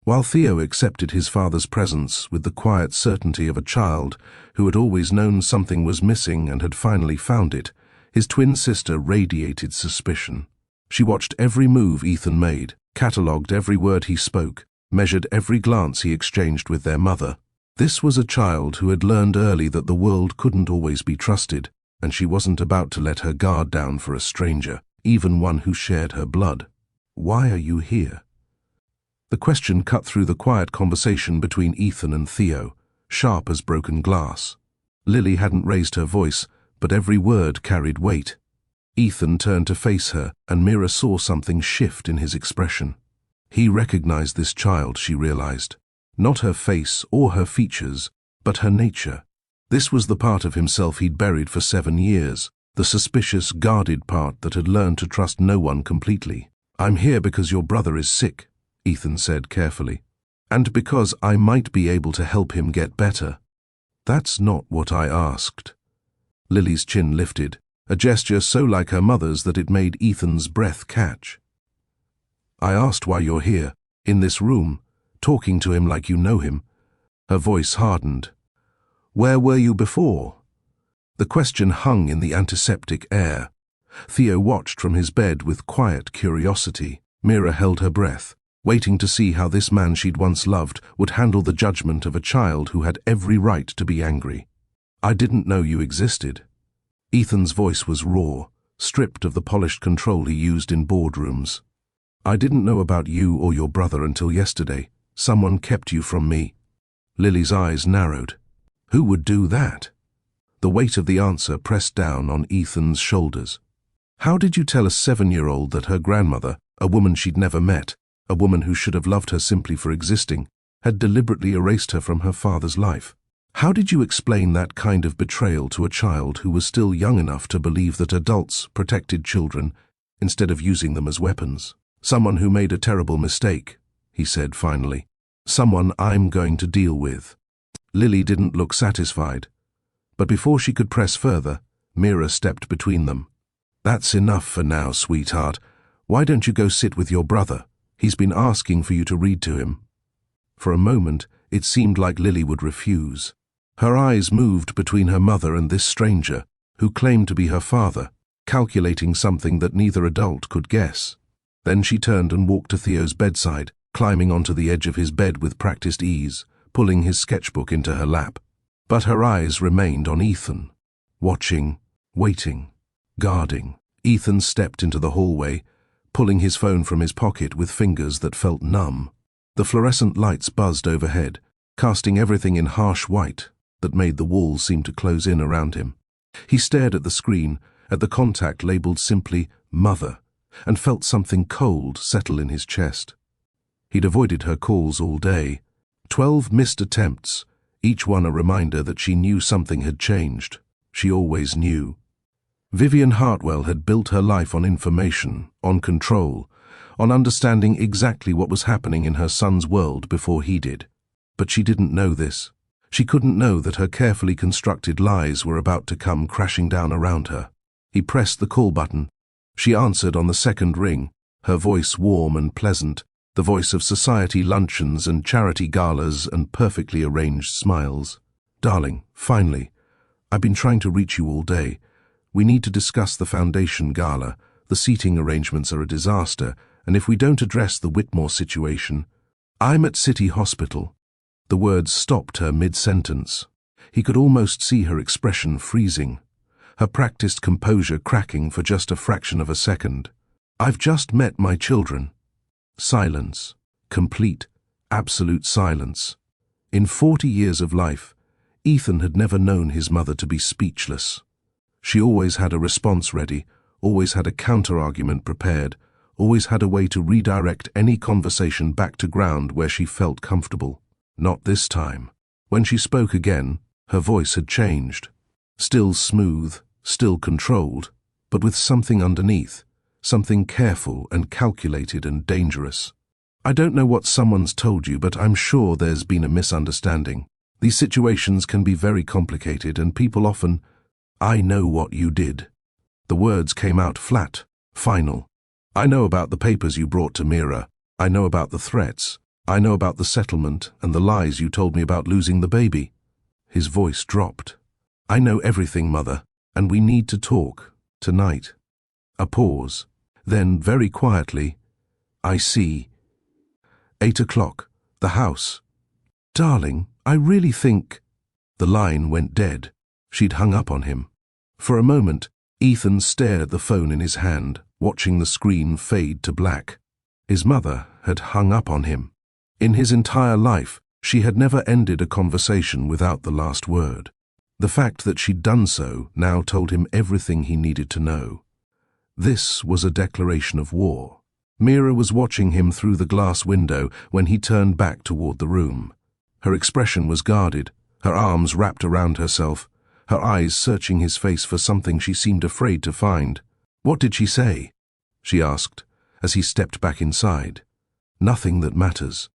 While Theo accepted his father's presence with the quiet certainty of a child who had always known something was missing and had finally found it, his twin sister radiated suspicion. She watched every move Ethan made, catalogued every word he spoke, measured every glance he exchanged with their mother. This was a child who had learned early that the world couldn't always be trusted, and she wasn't about to let her guard down for a stranger, even one who shared her blood. "Why are you here?" The question cut through the quiet conversation between Ethan and Theo, sharp as broken glass. Lily hadn't raised her voice, but every word carried weight. Ethan turned to face her, and Mira saw something shift in his expression. He recognized this child, she realized. Not her face or her features, but her nature. This was the part of himself he'd buried for 7 years, the suspicious, guarded part that had learned to trust no one completely. "I'm here because your brother is sick," Ethan said carefully. "And because I might be able to help him get better." "That's not what I asked." Lily's chin lifted, a gesture so like her mother's that it made Ethan's breath catch. "I asked why you're here, in this room, talking to him like you know him." Her voice hardened. "Where were you before?" The question hung in the antiseptic air. Theo watched from his bed with quiet curiosity. Mira held her breath, waiting to see how this man she'd once loved would handle the judgment of a child who had every right to be angry. "I didn't know you existed." Ethan's voice was raw, stripped of the polished control he used in boardrooms. "I didn't know about you or your brother until yesterday. Someone kept you from me." Lily's eyes narrowed. Who would do that? The weight of the answer pressed down on Ethan's shoulders. How did you tell a 7-year-old that her grandmother, a woman she'd never met, a woman who should have loved her simply for existing, had deliberately erased her from her father's life? How did you explain that kind of betrayal to a child who was still young enough to believe that adults protected children instead of using them as weapons? "Someone who made a terrible mistake," he said finally. "Someone I'm going to deal with." Lily didn't look satisfied, but before she could press further, Mira stepped between them. "That's enough for now, sweetheart. Why don't you go sit with your brother? He's been asking for you to read to him." For a moment, it seemed like Lily would refuse. Her eyes moved between her mother and this stranger, who claimed to be her father, calculating something that neither adult could guess. Then she turned and walked to Theo's bedside, climbing onto the edge of his bed with practiced ease, pulling his sketchbook into her lap. But her eyes remained on Ethan, watching, waiting, guarding. Ethan stepped into the hallway, pulling his phone from his pocket with fingers that felt numb. The fluorescent lights buzzed overhead, casting everything in harsh white that made the walls seem to close in around him. He stared at the screen, at the contact labeled simply "Mother," and felt something cold settle in his chest. He'd avoided her calls all day. 12 missed attempts, each one a reminder that she knew something had changed. She always knew. Vivian Hartwell had built her life on information, on control, on understanding exactly what was happening in her son's world before he did. But she didn't know this. She couldn't know that her carefully constructed lies were about to come crashing down around her. He pressed the call button. She answered on the second ring, her voice warm and pleasant, the voice of society luncheons and charity galas and perfectly arranged smiles. "Darling, finally. I've been trying to reach you all day. We need to discuss the foundation gala. The seating arrangements are a disaster, and if we don't address the Whitmore situation..." "I'm at City Hospital." The words stopped her mid-sentence. He could almost see her expression freezing, her practiced composure cracking for just a fraction of a second. "I've just met my children." Silence. Complete, absolute silence. In 40 years of life, Ethan had never known his mother to be speechless. She always had a response ready, always had a counter-argument prepared, always had a way to redirect any conversation back to ground where she felt comfortable. Not this time. When she spoke again, her voice had changed. Still smooth, still controlled, but with something underneath, something careful and calculated and dangerous. "I don't know what someone's told you, but I'm sure there's been a misunderstanding. These situations can be very complicated and people often..." "I know what you did." The words came out flat, final. "I know about the papers you brought to Mira. I know about the threats. I know about the settlement and the lies you told me about losing the baby." His voice dropped. "I know everything, Mother, and we need to talk, tonight." A pause. Then, very quietly, "I see." 8 o'clock. The house. "Darling, I really think—" The line went dead. She'd hung up on him. For a moment, Ethan stared at the phone in his hand, watching the screen fade to black. His mother had hung up on him. In his entire life, she had never ended a conversation without the last word. The fact that she'd done so now told him everything he needed to know. This was a declaration of war. Mira was watching him through the glass window when he turned back toward the room. Her expression was guarded, her arms wrapped around herself, her eyes searching his face for something she seemed afraid to find. "What did she say?" she asked, as he stepped back inside. "Nothing that matters."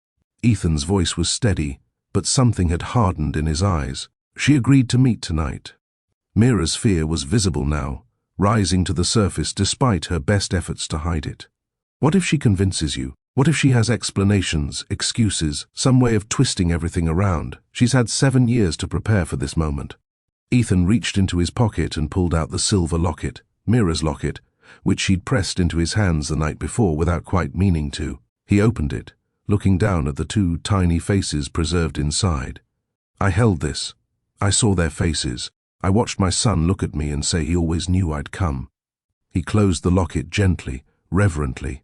Ethan's voice was steady, but something had hardened in his eyes. "She agreed to meet tonight." Mira's fear was visible now, rising to the surface despite her best efforts to hide it. "What if she convinces you? What if she has explanations, excuses, some way of twisting everything around? She's had 7 years to prepare for this moment." Ethan reached into his pocket and pulled out the silver locket, Mira's locket, which she'd pressed into his hands the night before without quite meaning to. He opened it, looking down at the 2 tiny faces preserved inside. "I held this. I saw their faces. I watched my son look at me and say he always knew I'd come." He closed the locket gently, reverently.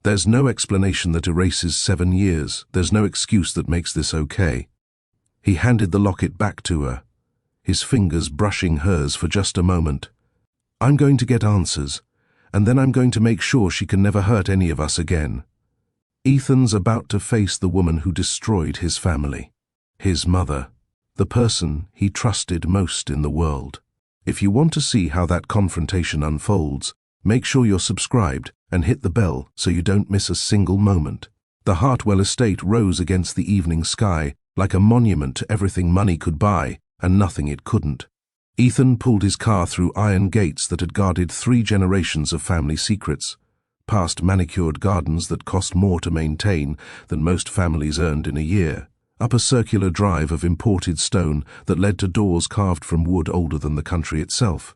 "There's no explanation that erases 7 years. There's no excuse that makes this okay." He handed the locket back to her, his fingers brushing hers for just a moment. "I'm going to get answers, and then I'm going to make sure she can never hurt any of us again." Ethan's about to face the woman who destroyed his family. His mother. The person he trusted most in the world. If you want to see how that confrontation unfolds, make sure you're subscribed and hit the bell so you don't miss a single moment. The Hartwell estate rose against the evening sky like a monument to everything money could buy and nothing it couldn't. Ethan pulled his car through iron gates that had guarded 3 generations of family secrets, past manicured gardens that cost more to maintain than most families earned in a year, up a circular drive of imported stone that led to doors carved from wood older than the country itself.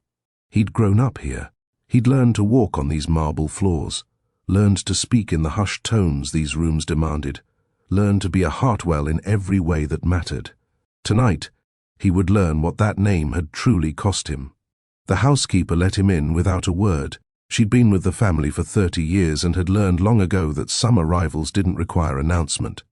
He'd grown up here. He'd learned to walk on these marble floors, learned to speak in the hushed tones these rooms demanded, learned to be a Hartwell in every way that mattered. Tonight, he would learn what that name had truly cost him. The housekeeper let him in without a word. She'd been with the family for 30 years and had learned long ago that some arrivals didn't require announcement.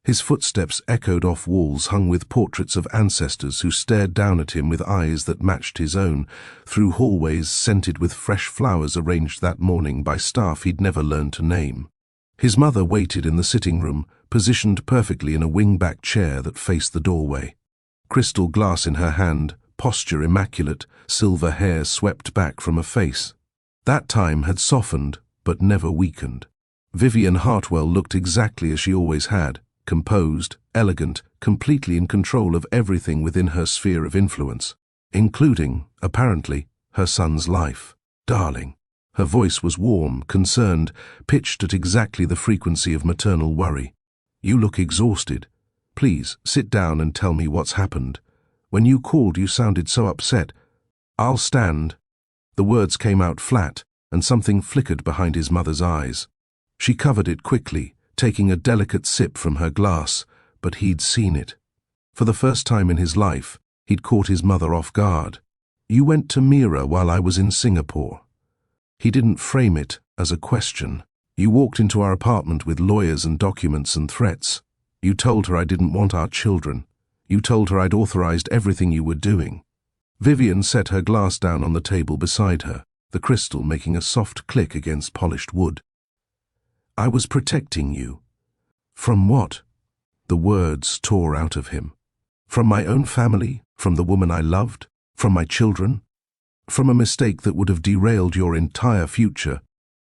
His footsteps echoed off walls hung with portraits of ancestors who stared down at him with eyes that matched his own, through hallways scented with fresh flowers arranged that morning by staff he'd never learned to name. His mother waited in the sitting room, positioned perfectly in a wing-back chair that faced the doorway. Crystal glass in her hand, posture immaculate, silver hair swept back from a face. That time had softened, but never weakened. Vivian Hartwell looked exactly as she always had, composed, elegant, completely in control of everything within her sphere of influence, including, apparently, her son's life. "Darling." Her voice was warm, concerned, pitched at exactly the frequency of maternal worry. "You look exhausted. Please, sit down and tell me what's happened. When you called, you sounded so upset." "I'll stand." The words came out flat, and something flickered behind his mother's eyes. She covered it quickly, taking a delicate sip from her glass, but he'd seen it. For the first time in his life, he'd caught his mother off guard. "You went to Mira while I was in Singapore." He didn't frame it as a question. "You walked into our apartment with lawyers and documents and threats. You told her I didn't want our children. You told her I'd authorized everything you were doing." Vivian set her glass down on the table beside her, the crystal making a soft click against polished wood. "I was protecting you." "From what?" The words tore out of him. "From my own family? From the woman I loved? From my children? From a mistake that would have derailed your entire future?"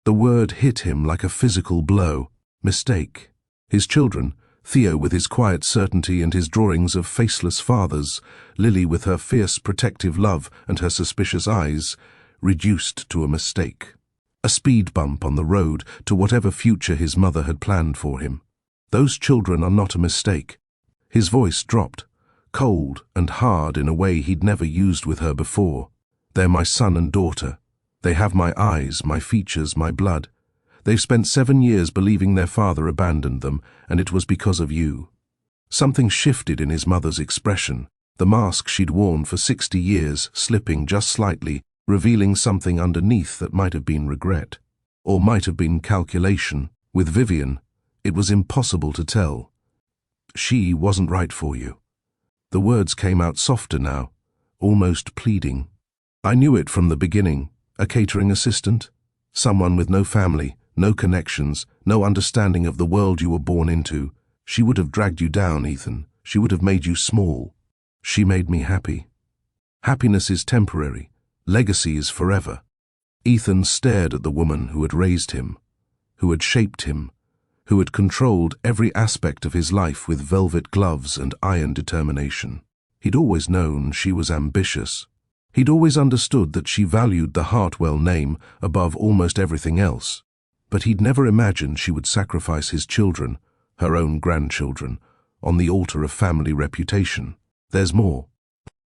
The word hit him like a physical blow. Mistake. His children, Theo with his quiet certainty and his drawings of faceless fathers, Lily with her fierce protective love and her suspicious eyes, reduced to a mistake. A speed bump on the road to whatever future his mother had planned for him. Those children are not a mistake. His voice dropped, cold and hard in a way he'd never used with her before. "They're my son and daughter. They have my eyes, my features, my blood. They've spent 7 years believing their father abandoned them, and it was because of you." Something shifted in his mother's expression, the mask she'd worn for 60 years slipping just slightly, revealing something underneath that might have been regret, or might have been calculation. With Vivian, it was impossible to tell. She wasn't right for you. The words came out softer now, almost pleading. I knew it from the beginning. A catering assistant? Someone with no family, no connections, no understanding of the world you were born into. She would have dragged you down, Ethan. She would have made you small. She made me happy. Happiness is temporary. Legacy is forever. Ethan stared at the woman who had raised him, who had shaped him, who had controlled every aspect of his life with velvet gloves and iron determination. He'd always known she was ambitious. He'd always understood that she valued the Hartwell name above almost everything else. But he'd never imagined she would sacrifice his children, her own grandchildren, on the altar of family reputation. There's more.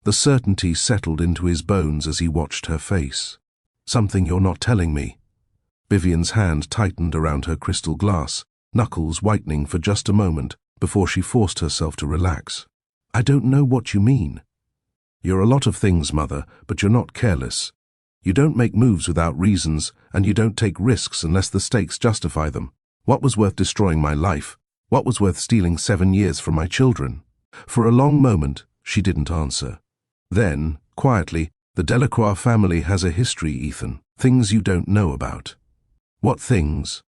The certainty settled into his bones as he watched her face. Something you're not telling me. Vivian's hand tightened around her crystal glass, knuckles whitening for just a moment before she forced herself to relax. I don't know what you mean. You're a lot of things, Mother, but you're not careless. You don't make moves without reasons, and you don't take risks unless the stakes justify them. What was worth destroying my life? What was worth stealing 7 years from my children? For a long moment, she didn't answer. Then, quietly, the Delacroix family has a history, Ethan. Things you don't know about. What things?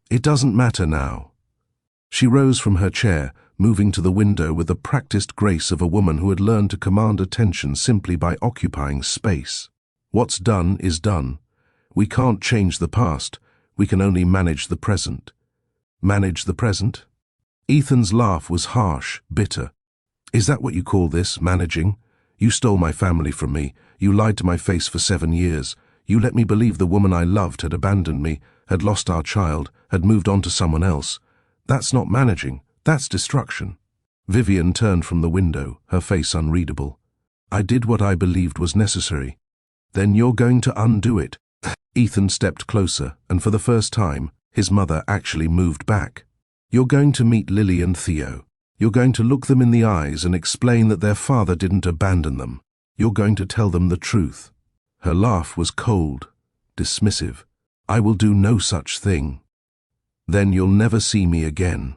It doesn't matter now. She rose from her chair, moving to the window with the practiced grace of a woman who had learned to command attention simply by occupying space. What's done is done. We can't change the past. We can only manage the present. Manage the present? Ethan's laugh was harsh, bitter. Is that what you call this, managing? You stole my family from me. You lied to my face for 7 years. You let me believe the woman I loved had abandoned me, had lost our child, had moved on to someone else. That's not managing. That's destruction. Vivian turned from the window, her face unreadable. I did what I believed was necessary. Then you're going to undo it. Ethan stepped closer, and for the first time, his mother actually moved back. You're going to meet Lily and Theo. You're going to look them in the eyes and explain that their father didn't abandon them. You're going to tell them the truth. Her laugh was cold, dismissive. I will do no such thing. Then you'll never see me again.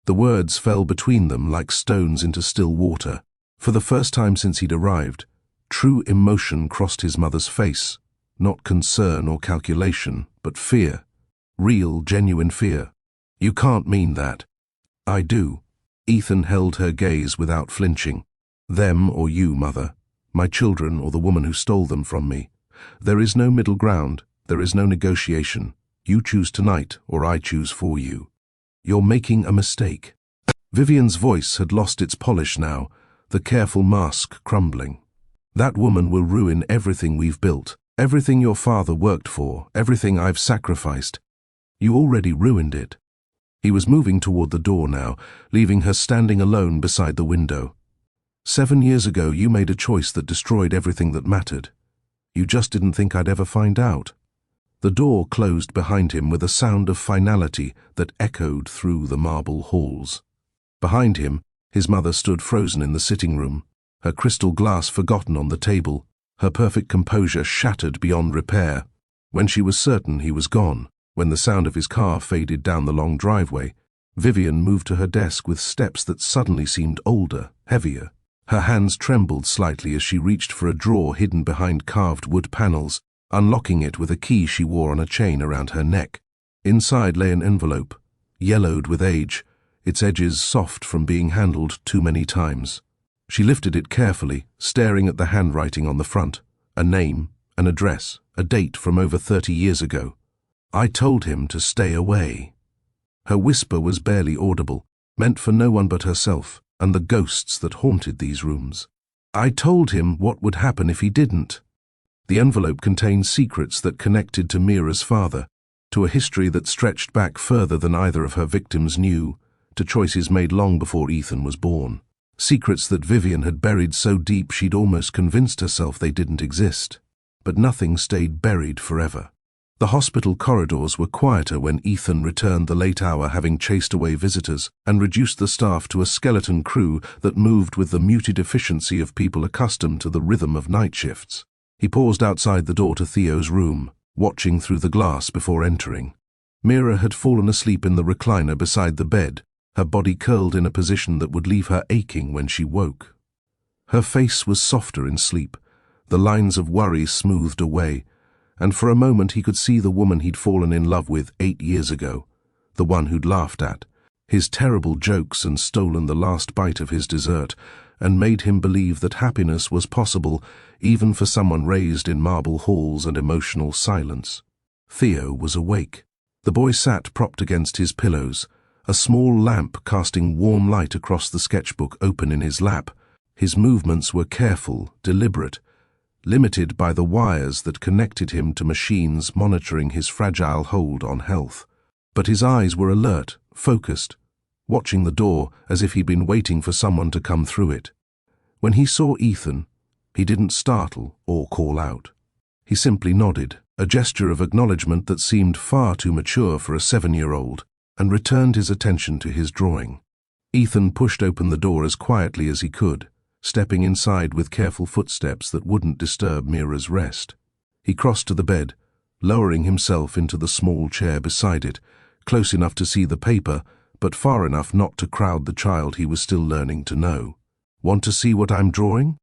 The words fell between them like stones into still water. For the first time since he'd arrived, true emotion crossed his mother's face. Not concern or calculation, but fear. Real, genuine fear. You can't mean that. I do. Ethan held her gaze without flinching. Them or you, Mother. My children or the woman who stole them from me. There is no middle ground. There is no negotiation. You choose tonight, or I choose for you. You're making a mistake. Vivian's voice had lost its polish now, the careful mask crumbling. That woman will ruin everything we've built, everything your father worked for, everything I've sacrificed. You already ruined it. He was moving toward the door now, leaving her standing alone beside the window. 7 years ago, you made a choice that destroyed everything that mattered. You just didn't think I'd ever find out. The door closed behind him with a sound of finality that echoed through the marble halls. Behind him, his mother stood frozen in the sitting room, her crystal glass forgotten on the table, her perfect composure shattered beyond repair. When she was certain he was gone, when the sound of his car faded down the long driveway, Vivian moved to her desk with steps that suddenly seemed older, heavier. Her hands trembled slightly as she reached for a drawer hidden behind carved wood panels, unlocking it with a key she wore on a chain around her neck. Inside lay an envelope, yellowed with age, its edges soft from being handled too many times. She lifted it carefully, staring at the handwriting on the front. A name, an address, a date from over 30 years ago. I told him to stay away. Her whisper was barely audible, meant for no one but herself and the ghosts that haunted these rooms. I told him what would happen if he didn't. The envelope contained secrets that connected to Mira's father, to a history that stretched back further than either of her victims knew, to choices made long before Ethan was born. Secrets that Vivian had buried so deep she'd almost convinced herself they didn't exist. But nothing stayed buried forever. The hospital corridors were quieter when Ethan returned the late hour, having chased away visitors and reduced the staff to a skeleton crew that moved with the muted efficiency of people accustomed to the rhythm of night shifts. He paused outside the door to Theo's room, watching through the glass before entering. Mira had fallen asleep in the recliner beside the bed, her body curled in a position that would leave her aching when she woke. Her face was softer in sleep, the lines of worry smoothed away, and for a moment he could see the woman he'd fallen in love with 8 years ago, the one who'd laughed at his terrible jokes and stolen the last bite of his dessert, and made him believe that happiness was possible even for someone raised in marble halls and emotional silence. Theo was awake. The boy sat propped against his pillows, a small lamp casting warm light across the sketchbook open in his lap. His movements were careful, deliberate, limited by the wires that connected him to machines monitoring his fragile hold on health. But his eyes were alert, focused, watching the door as if he'd been waiting for someone to come through it. When he saw Ethan, he didn't startle or call out. He simply nodded, a gesture of acknowledgement that seemed far too mature for a 7-year-old, and returned his attention to his drawing. Ethan pushed open the door as quietly as he could, stepping inside with careful footsteps that wouldn't disturb Mira's rest. He crossed to the bed, lowering himself into the small chair beside it, close enough to see the paper, but far enough not to crowd the child he was still learning to know. "Want to see what I'm drawing?"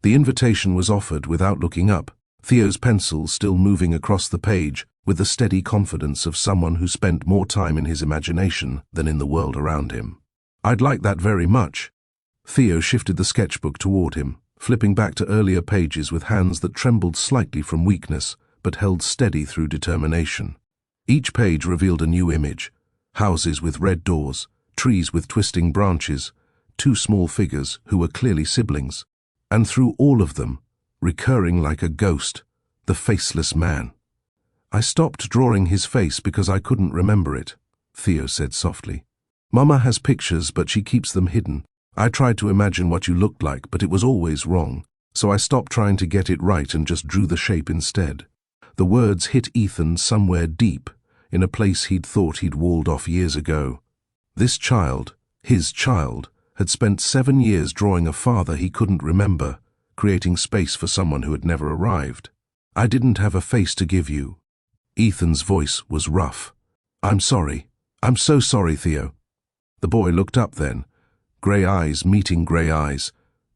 The invitation was offered without looking up, Theo's pencil still moving across the page with the steady confidence of someone who spent more time in his imagination than in the world around him. "I'd like that very much." Theo shifted the sketchbook toward him, flipping back to earlier pages with hands that trembled slightly from weakness, but held steady through determination. Each page revealed a new image: houses with red doors, trees with twisting branches, 2 small figures who were clearly siblings, and through all of them, recurring like a ghost, the faceless man. "I stopped drawing his face because I couldn't remember it," Theo said softly. "Mama has pictures, but she keeps them hidden. I tried to imagine what you looked like, but it was always wrong, so I stopped trying to get it right and just drew the shape instead." The words hit Ethan somewhere deep, in a place he'd thought he'd walled off years ago. This child, his child, had spent 7 years drawing a father he couldn't remember, creating space for someone who had never arrived. "I didn't have a face to give you." Ethan's voice was rough. "I'm sorry. I'm so sorry, Theo." The boy looked up then, grey eyes meeting grey eyes,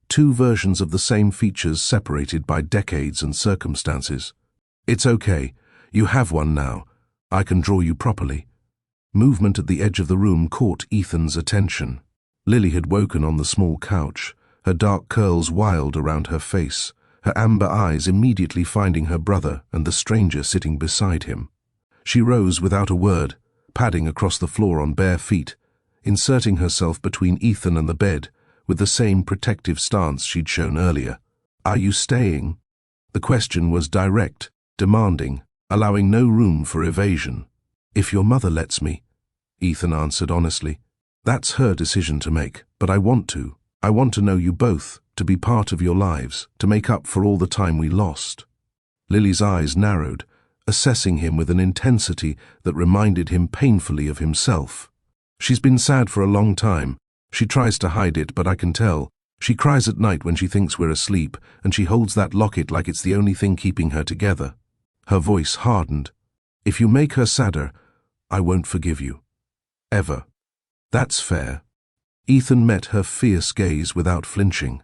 2 versions of the same features separated by decades and circumstances. "It's okay. You have one now. I can draw you properly." Movement at the edge of the room caught Ethan's attention. Lily had woken on the small couch, her dark curls wild around her face, her amber eyes immediately finding her brother and the stranger sitting beside him. She rose without a word, padding across the floor on bare feet, inserting herself between Ethan and the bed with the same protective stance she'd shown earlier. "Are you staying?" The question was direct, demanding, allowing no room for evasion. "If your mother lets me," Ethan answered honestly. "That's her decision to make, but I want to. I want to know you both, to be part of your lives, to make up for all the time we lost." Lily's eyes narrowed, assessing him with an intensity that reminded him painfully of himself. "She's been sad for a long time. She tries to hide it, but I can tell. She cries at night when she thinks we're asleep, and she holds that locket like it's the only thing keeping her together." Her voice hardened. "If you make her sadder, I won't forgive you. Ever." "That's fair." Ethan met her fierce gaze without flinching.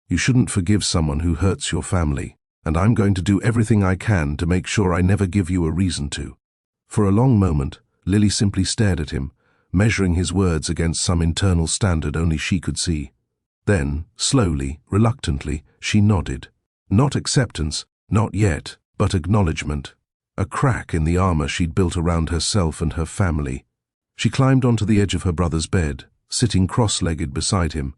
"You shouldn't forgive someone who hurts your family, and I'm going to do everything I can to make sure I never give you a reason to." For a long moment, Lily simply stared at him, measuring his words against some internal standard only she could see. Then, slowly, reluctantly, she nodded. Not acceptance, not yet, but acknowledgement. A crack in the armor she'd built around herself and her family. She climbed onto the edge of her brother's bed, sitting cross-legged beside him,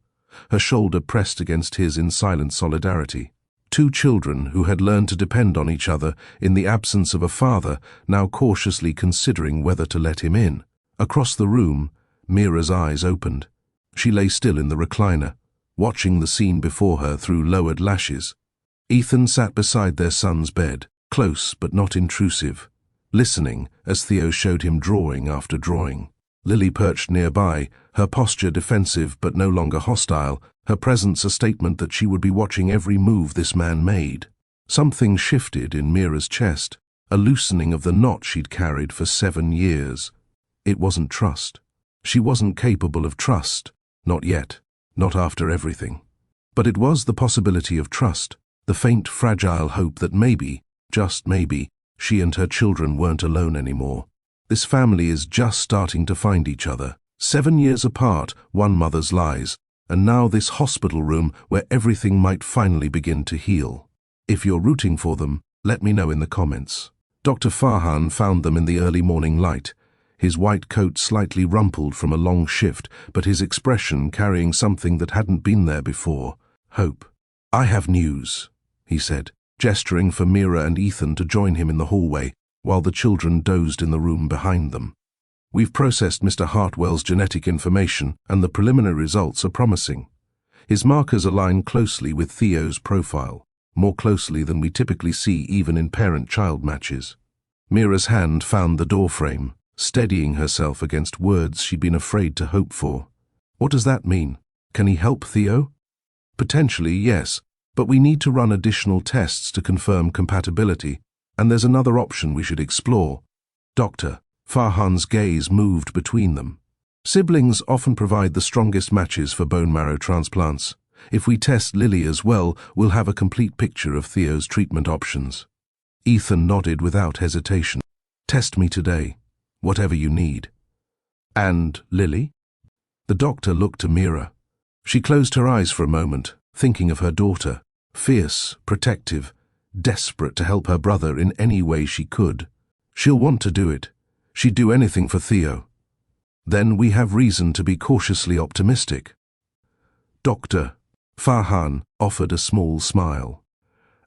her shoulder pressed against his in silent solidarity. 2 children who had learned to depend on each other in the absence of a father, now cautiously considering whether to let him in. Across the room, Mira's eyes opened. She lay still in the recliner, watching the scene before her through lowered lashes. Ethan sat beside their son's bed, close but not intrusive, listening as Theo showed him drawing after drawing. Lily perched nearby, her posture defensive but no longer hostile, her presence a statement that she would be watching every move this man made. Something shifted in Mira's chest, a loosening of the knot she'd carried for 7 years. It wasn't trust. She wasn't capable of trust. Not yet. Not after everything. But it was the possibility of trust, the faint, fragile hope that maybe, just maybe, she and her children weren't alone anymore. This family is just starting to find each other. 7 years apart, one mother's lies, and now this hospital room where everything might finally begin to heal. If you're rooting for them, let me know in the comments. Dr. Farhan found them in the early morning light, his white coat slightly rumpled from a long shift, but his expression carrying something that hadn't been there before: hope. "I have news," he said, gesturing for Mira and Ethan to join him in the hallway, while the children dozed in the room behind them. "We've processed Mr. Hartwell's genetic information, and the preliminary results are promising. His markers align closely with Theo's profile, more closely than we typically see even in parent-child matches." Mira's hand found the doorframe, steadying herself against words she'd been afraid to hope for. "What does that mean? Can he help Theo?" "Potentially, yes, but we need to run additional tests to confirm compatibility, and there's another option we should explore." "Doctor." Farhan's gaze moved between them. "Siblings often provide the strongest matches for bone marrow transplants. If we test Lily as well, we'll have a complete picture of Theo's treatment options." Ethan nodded without hesitation. "Test me today. Whatever you need." "And Lily?" The doctor looked to Mira. She closed her eyes for a moment, thinking of her daughter, fierce, protective, desperate to help her brother in any way she could. "She'll want to do it. She'd do anything for Theo." "Then we have reason to be cautiously optimistic." "Doctor," Farhan offered a small smile,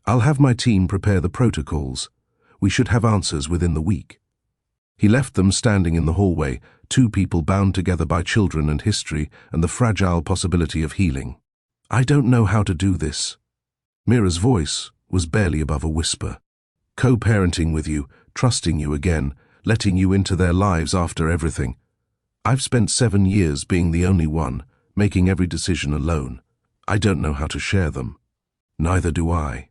"I'll have my team prepare the protocols. We should have answers within the week." He left them standing in the hallway, two people bound together by children and history and the fragile possibility of healing. "I don't know how to do this." Mira's voice was barely above a whisper. "Co-parenting with you, trusting you again, letting you into their lives after everything. I've spent 7 years being the only one, making every decision alone. I don't know how to share them." "Neither do I."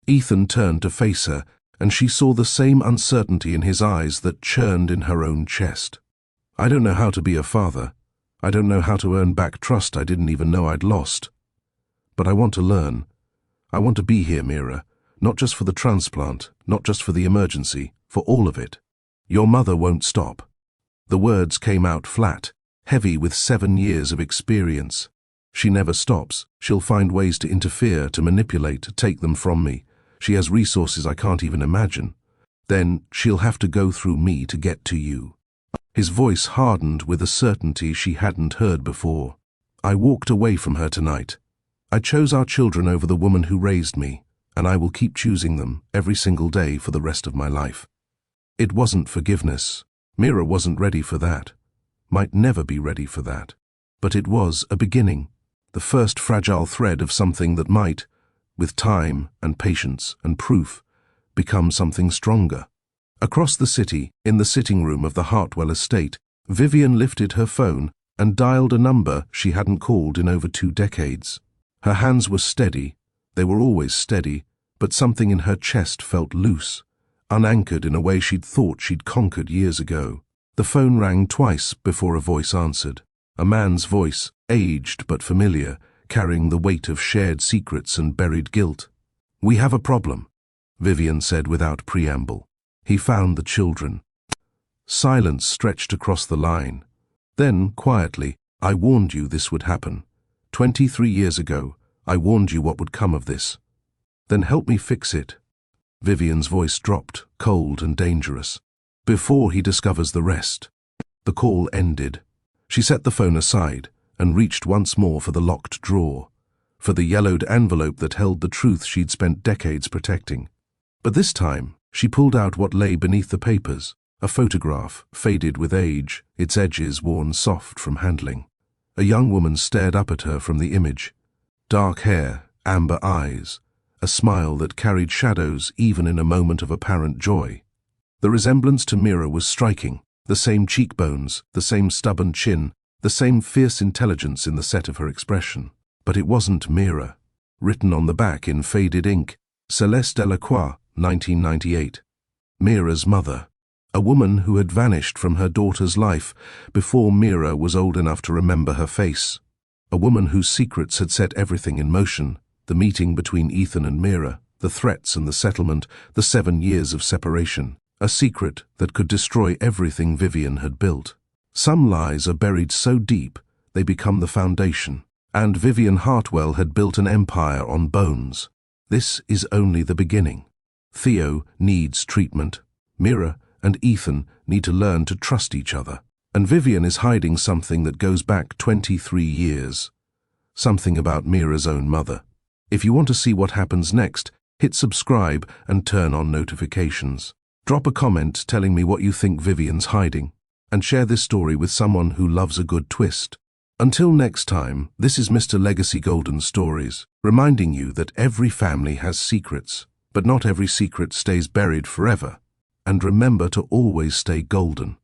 Ethan turned to face her, and she saw the same uncertainty in his eyes that churned in her own chest. "I don't know how to be a father. I don't know how to earn back trust I didn't even know I'd lost. But I want to learn. I want to be here, Mira, not just for the transplant, not just for the emergency, for all of it. Your mother won't stop." The words came out flat, heavy with 7 years of experience. "She never stops. She'll find ways to interfere, to manipulate, to take them from me. She has resources I can't even imagine. Then she'll have to go through me to get to you." His voice hardened with a certainty she hadn't heard before. "I walked away from her tonight. I chose our children over the woman who raised me, and I will keep choosing them every single day for the rest of my life." It wasn't forgiveness. Mira wasn't ready for that. Might never be ready for that. But it was a beginning, the first fragile thread of something that might, with time and patience and proof, become something stronger. Across the city, in the sitting room of the Hartwell estate, Vivian lifted her phone and dialed a number she hadn't called in over 2 decades. Her hands were steady, they were always steady, but something in her chest felt loose, unanchored in a way she'd thought she'd conquered years ago. The phone rang twice before a voice answered. A man's voice, aged but familiar, carrying the weight of shared secrets and buried guilt. "We have a problem," Vivian said without preamble. "He found the children." Silence stretched across the line. Then, quietly, "I warned you this would happen. 23 years ago, I warned you what would come of this. Then help me fix it." Vivian's voice dropped, cold and dangerous. "Before he discovers the rest." The call ended. She set the phone aside and reached once more for the locked drawer, for the yellowed envelope that held the truth she'd spent decades protecting. But this time, she pulled out what lay beneath the papers, a photograph, faded with age, its edges worn soft from handling. A young woman stared up at her from the image. Dark hair, amber eyes, a smile that carried shadows even in a moment of apparent joy. The resemblance to Mira was striking. The same cheekbones, the same stubborn chin, the same fierce intelligence in the set of her expression. But it wasn't Mira. Written on the back in faded ink, Céleste Delacroix, 1998. Mira's mother. A woman who had vanished from her daughter's life before Mira was old enough to remember her face. A woman whose secrets had set everything in motion. The meeting between Ethan and Mira, the threats and the settlement, the 7 years of separation. A secret that could destroy everything Vivian had built. Some lies are buried so deep they become the foundation. And Vivian Hartwell had built an empire on bones. This is only the beginning. Theo needs treatment. Mira and Ethan need to learn to trust each other. And Vivian is hiding something that goes back 23 years. Something about Mira's own mother. If you want to see what happens next, hit subscribe and turn on notifications. Drop a comment telling me what you think Vivian's hiding, and share this story with someone who loves a good twist. Until next time, this is Mr. Legacy Golden Stories, reminding you that every family has secrets, but not every secret stays buried forever. And remember to always stay golden.